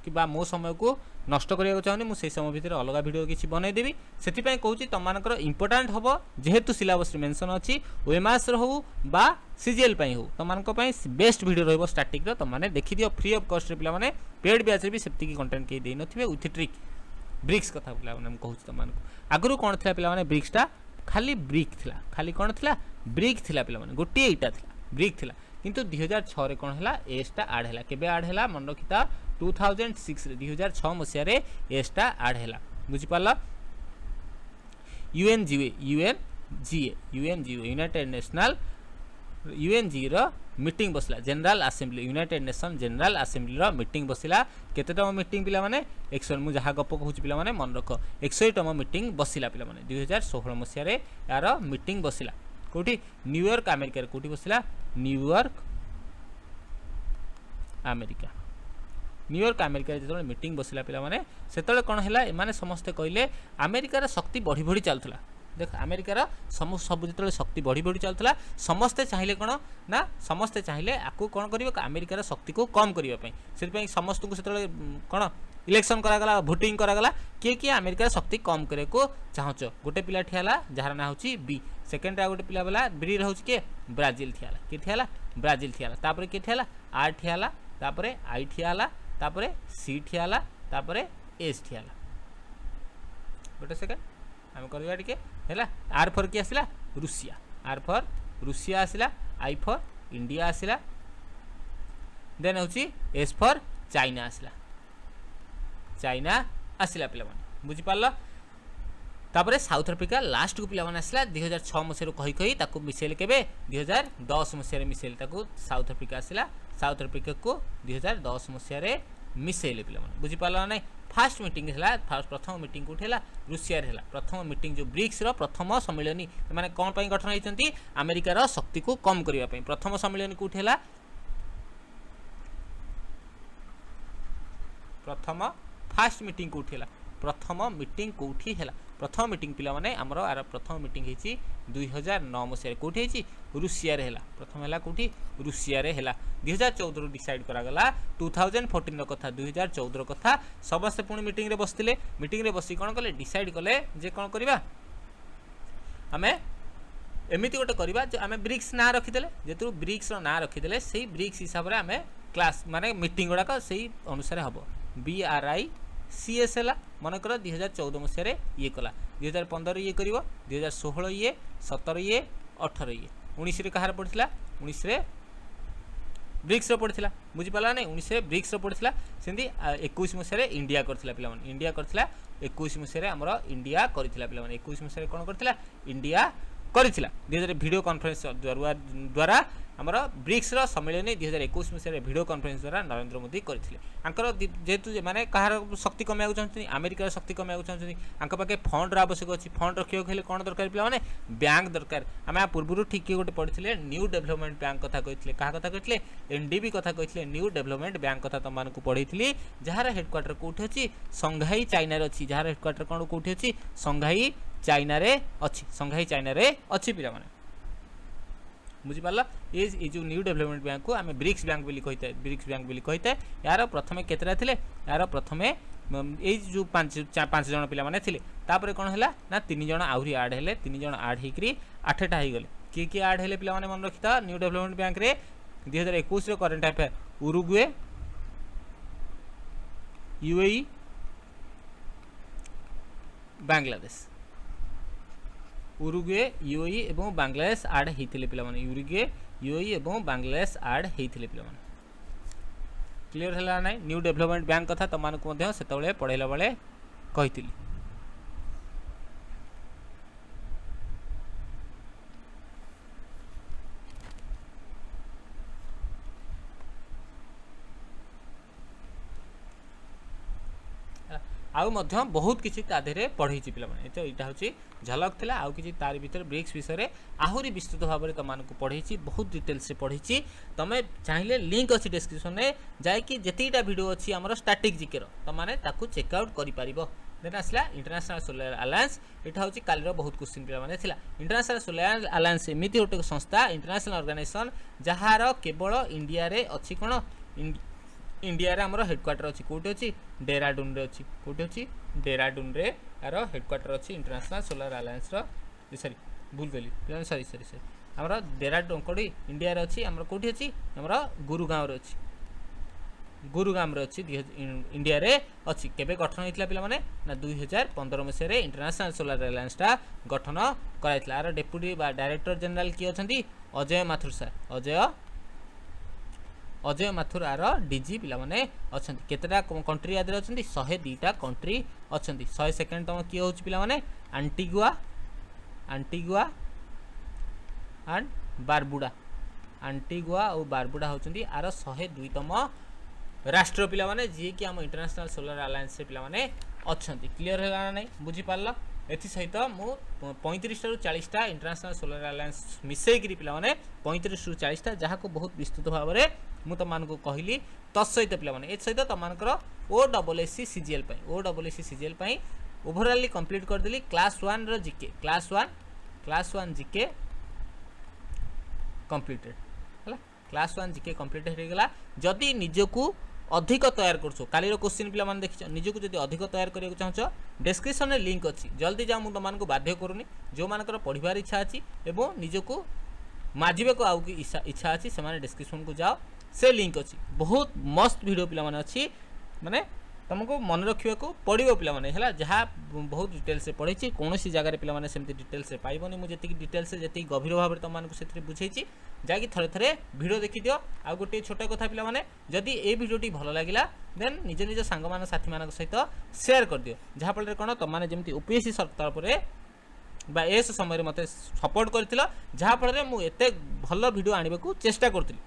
Speaker 1: कि मो समय को नष्ट करने चाहूनी मुझे समय भितर अलग भिडियो किसी बनईदेवी से कहूँ तुम इंपोर्टाट हम जेहेतु सिलेबस मेंशन अच्छी ओएमआरएस हो बा सीजीएल हो तुम बेस्ट भिडियो रही स्टार्टिंग तुमने देखीदि फ्री ऑफ कॉस्ट पे पेड बैच भी सेमती कंटेंट कहीं दे नथिबे विथ ट्रिक ब्रिक्स कथा पे कहूँ तुमको आगुरी कौन था पे ब्रिक्सटा खाली ब्रिक थी खाली कौन थी ब्रिक थी पे गोटे यहाँ थी ब्रिक थिला किंतु 2006 कौन है एसटा आड है केबे आड है मन रखिता 2006 2006 मसीह एसटा आड है बुझीपार UNGA United National UNG meeting बसला General Assembly United Nation General Assembly meeting बसला केतेतम मीटिंग पिला माने 100 मु जहा गप कहूची पिला माने मन रख 100तम मीटिंग बसला पिला माने 2016 मसीह यार मीटिंग बसला कौटी न्यूयॉर्क अमेरिका कौटी बसला न्यूयॉर्क अमेरिका जो मीटिंग बसला पे से कौन है एमाने समस्ते कहले अमेरिकार शक्ति बढ़ी बढ़ी चलता देख अमेरिकार सब जो शक्ति बढ़ी बढ़ी चलता समस्ते चाहिए कौन ना समस्ते चाहिए आपको कौन कर अमेरिकार शक्ति को कम करने से समस्त को से कौन इलेक्शन करागला भोटिंग करागला किए किए अमेरिकार शक्ति कम करे को चाहूच गोटे पिला ठियाला जार ना हूँ बी सेकेंड गोटे पिला बेला बी रहा किए ब्राजिल ठियाला किए ठियाला ब्राजिल ठियाला तापर किए ठियाला आर ठियाला तापर आई ठियाला तापर सी ठियाला तापर एस ठियाला गोटे सेकेंड आम करवा टिके है आर फॉर किए आसला रुषिया आर फॉर रुषिया आसला आई फॉर इंडिया आसला देन हूँ एस फॉर चाइना आसला चाइना आसला पे बुझीपार तापर साउथ आफ्रिका लास्ट को पिला आसला 2006 मसीह कही कही ताको मिसेल केबे 2010 मसीह मिसेल ताको साउथ आफ्रिका आसला साउथ आफ्रिका को 2010 मसीह मिसेल पे बुझीपार ना फास्ट मीटिंग है प्रथम मीटिंग कौट है रुषिया है प्रथम मीटिंग जो ब्रिक्स प्रथम सम्मिलनी मैंने कौन पर गठन होती अमेरिकार शक्ति को कम करने प्रथम सम्मिलनी कौट है प्रथम फास्ट मीटिंग कौट है प्रथम मीटिंग कौटी है प्रथम मीटिंग पिला माने आमर आर प्रथम मीटिंग होती 2009 मसीह कौटी है रुषिया है प्रथम है कौटी रुषिया है 2014 डिसाइड करागला 2014 कथा 2014 कथा समस्ते पुणी मीटिंग रे बसते मीटिंग रे बसी कौन कले डिसाइड कले जे कौन करवा आम एमती गोटे करवा जो आम ब्रिक्स ना रखीदे जेतु ब्रिक्स ना रखीदे से ब्रिक्स हिसाब से आम क्लास माने मीटिंग गुड़ाक से अनुसार हम BRICS है मनकर 2014 मसीह ये कला 2015 ये कर 2016 ये 17 ये 18 ये 19 कहार पड़ा 19 ब्रिक्स पड़ा बुझीपार ना 19 ब्रिक्स पड़ा सेमती 21 मसीह इंडिया करथिला पिला इंडिया करथिला 21 मसीह आमर इंडिया करथिला पिला 21 मसीह कौन करथिला इंडिया करथिला 2000 वीडियो कॉन्फ्रेंस द्वारा आमर ब्रिक्स सम्मेलन 2021 मसीह वीडियो कॉन्फ्रेंस द्वारा नरेंद्र मोदी करथिले आंकर जेहेतु माने कहार शक्ति कमाया चाहते अमेरिकार शक्ति कमाया चाहते आंक पाखे फंड आवश्यक अच्छी फंड रखा हेल्ले कौन दरकार पे मैंने बैंक दरकार आम पूर्व ठीक गोटे पढ़ी न्यू डेवलपमेंट बैंक कथा कही क्या कथा कही NDB कथा कही न्यू डेवलपमेंट बैंक कथा तुमको पढ़ी जार हेडक्वार्टर कौटी अच्छी संघाई चाइना अच्छी जार हेडक्वार्टर कौन कौटी अच्छी संघाई चाइना अच्छी संघाई चाइना अच्छी पिला बुझिपार ये जो न्यू डेवलपमेंट बैंक को आम ब्रिक्स बैंक बोली कही था ब्रिक्स बैंक बोली कही था यार प्रथम केतटा थिले यार प्रथम ये जो पांच जन पिला माने थिले तापर कौन है ना 3 जन आहरी आड हेले 3 जन आड होकर 8टा हो गले किए किए आड हेले पिला माने मन रखी था न्यू डेवलपमेंट बैंक रे 2021 current affair Uruguay UAE Bangladesh Uruguay UAE एवं बांग्लादेश आड होते पिला माने उरुग्वे यूएई एवं बांग्लादेश आड होते पिला माने क्लियर है ना न्यू डेवलपमेंट बैंक कथा तुमको से पढ़ाला बेले कही आउ मध्य बहुत किसी ताधे पढ़े पे तो यहाँ हूँ झलक था आउ कि तार भर ब्रिक्स विषय आहरी विस्तृत भाव में तुमको पढ़े बहुत डिटेल्स से पढ़ी तुम्हें चाहिए लिंक अच्छी डिस्क्रिप्शन में जाकि जितटा भिड अच्छी आम स्टाटिक जिके तुमने चेकआउट कर देन आसला इंटरनेशनल सोलार अलायंस यहाँ हूँ कालीर बहुत क्वेश्चन पे इंटरनेशनल सोलार अलायंस एमती गोटे संस्था इंटरनेशनल ऑर्गेनाइजेशन जार केवल इंडिया रे अच्छी कौन इंडिया रे हमर हेडक्वार्टर अच्छी कौटी अच्छी डेराडून रे अच्छी कौटी अच्छी डेराडून रे यार हेडक्वार्टर अच्छी इंटरनेशनल सोलार अलायंस सॉरी भूल गली सॉरी सॉरी सॉरी हमर डेराडून कौटी इंडिया रे अच्छी हमर कौटी अच्छी हमर गुरुगांव रे अच्छी गुरुगांव रे अच्छी इंडिया रे अच्छी केबे गठन होइतला पिला माने ना 2015 मसीह रे इंटरनेशनल सोलार अलायंस टा गठन कराइतला आर डेप्यूटी बा डायरेक्टर जनरल की अछंती अजय माथुर सर अजय माथुर आर डीजी पिला माने अछंती केतेटा कंट्री आदि अछंती 102टा कंट्री अछंती 100 सेकंड तम की होछ पिला माने एंटीगुआ एंड बारबुडा एंटीगुआ और बारबुडा होचंती आर 102तम राष्ट्र पिला माने जी कि आम इंटरनेशनल सोलार अलायंस से पिला माने अछंती क्लियर है ना बुझी पारला एथि सहित मु 35 रु 40टा इंटरनेशनल सोलार अलायंस मिसेकरी पिला माने 35 रु 40टा जहाँ को बहुत विस्तृत भाव में मु तुमको कहली तत्सहित पिला माने एथि सहित तुमकर OSSC CGL पई OSSC CGL पई ओवरऑल कंप्लीट कर देली क्लास 1 रो जीके क्लास 1 जीके कंप्लीटेड हला क्लास 1 जीके कंप्लीटेड हो गला जदी निजकू अधिक तैयार करछो कालीर क्वेश्चन पिला माने देखिछ निजकू जदी अधिक तैयार करिया चाहछो डिस्क्रिप्शन में लिंक अछि जल्दी जा मु तुमको बाध्य करूनी जो मानकर पढ़िबार इच्छा अछि एवं निजकू माजिबे को आउ की इच्छा अछि से माने डिस्क्रिप्शन को जाओ से लिंक अछि बहुत मस्त वीडियो पिला माने अछि माने तुमको मन रखिया को पड़ो पे है जहाँ बहुत डिटेल से पढ़ी कौन सी जगह पे पे सेमती डिटेल से पाइबनी मुझे डिटेल से जी गभीर भाव में तुमको से बुझे जहाँकि थे थे भिड देखी दियो आ गोटे छोट कथा पे जदि ये भिडियोटी भल लगे देन निज निज सांग मान साथी मान सहित सेयार कर दियो जहाँफल कौन तुमने जमी UPSC तरफ बा एस समय मत सपोर्ट कर जहाँफल मुझे भल भिड आने को चेष्टा करी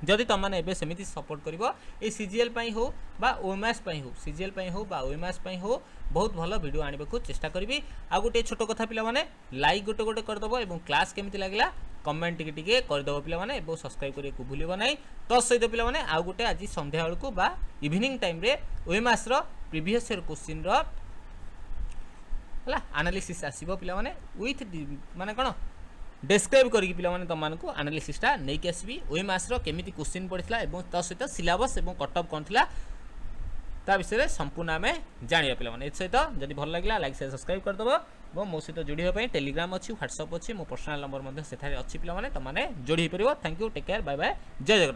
Speaker 1: जदि तुमने एबे सेमिति सपोर्ट करिवो ए सीजीएल पई हो बा ओएमएस पई हो सीजीएल पई हो बा ओएमएस पई हो बहुत भल वीडियो आने को चेष्टा करी आ गोटे छोट कथा पिला माने लाइक गोटे गोटे कर दबो एवं क्लास केमिति लागला कमेंट टिके कर दबो पिला माने एवं सब्सक्राइब करिए को भूलिबो नै तो सहित पिला माने आ गोटे आज संध्या बेल को बा इवनिंग टाइम रे ओएमएस रो प्रीवियस ईयर क्वेश्चन रो हला एनालिसिस आसीबो पिला माने विथ माने कोन डिस्क्राइब करके पिला माने तुमको एनालिसिसटा नहीं कि आसबी ओएमएस रो केमिति क्वेश्चन पड़ितला एवं ता सहित सिलेबस एवं कटअप कोन थिला ता विषय संपूर्ण आमे जानिया पिला माने ए सहित जदि भल लागला लाइक शेयर सब्सक्राइब कर दबो वो मो सहित जोड़ी हो पई टेलीग्राम अछि व्हाट्सएप अछि मो पर्सनल नंबर मध्ये सेठारे अछि पिला माने तमाने जोड़ी परिबो thank you take care bye bye जय जगन्नाथ।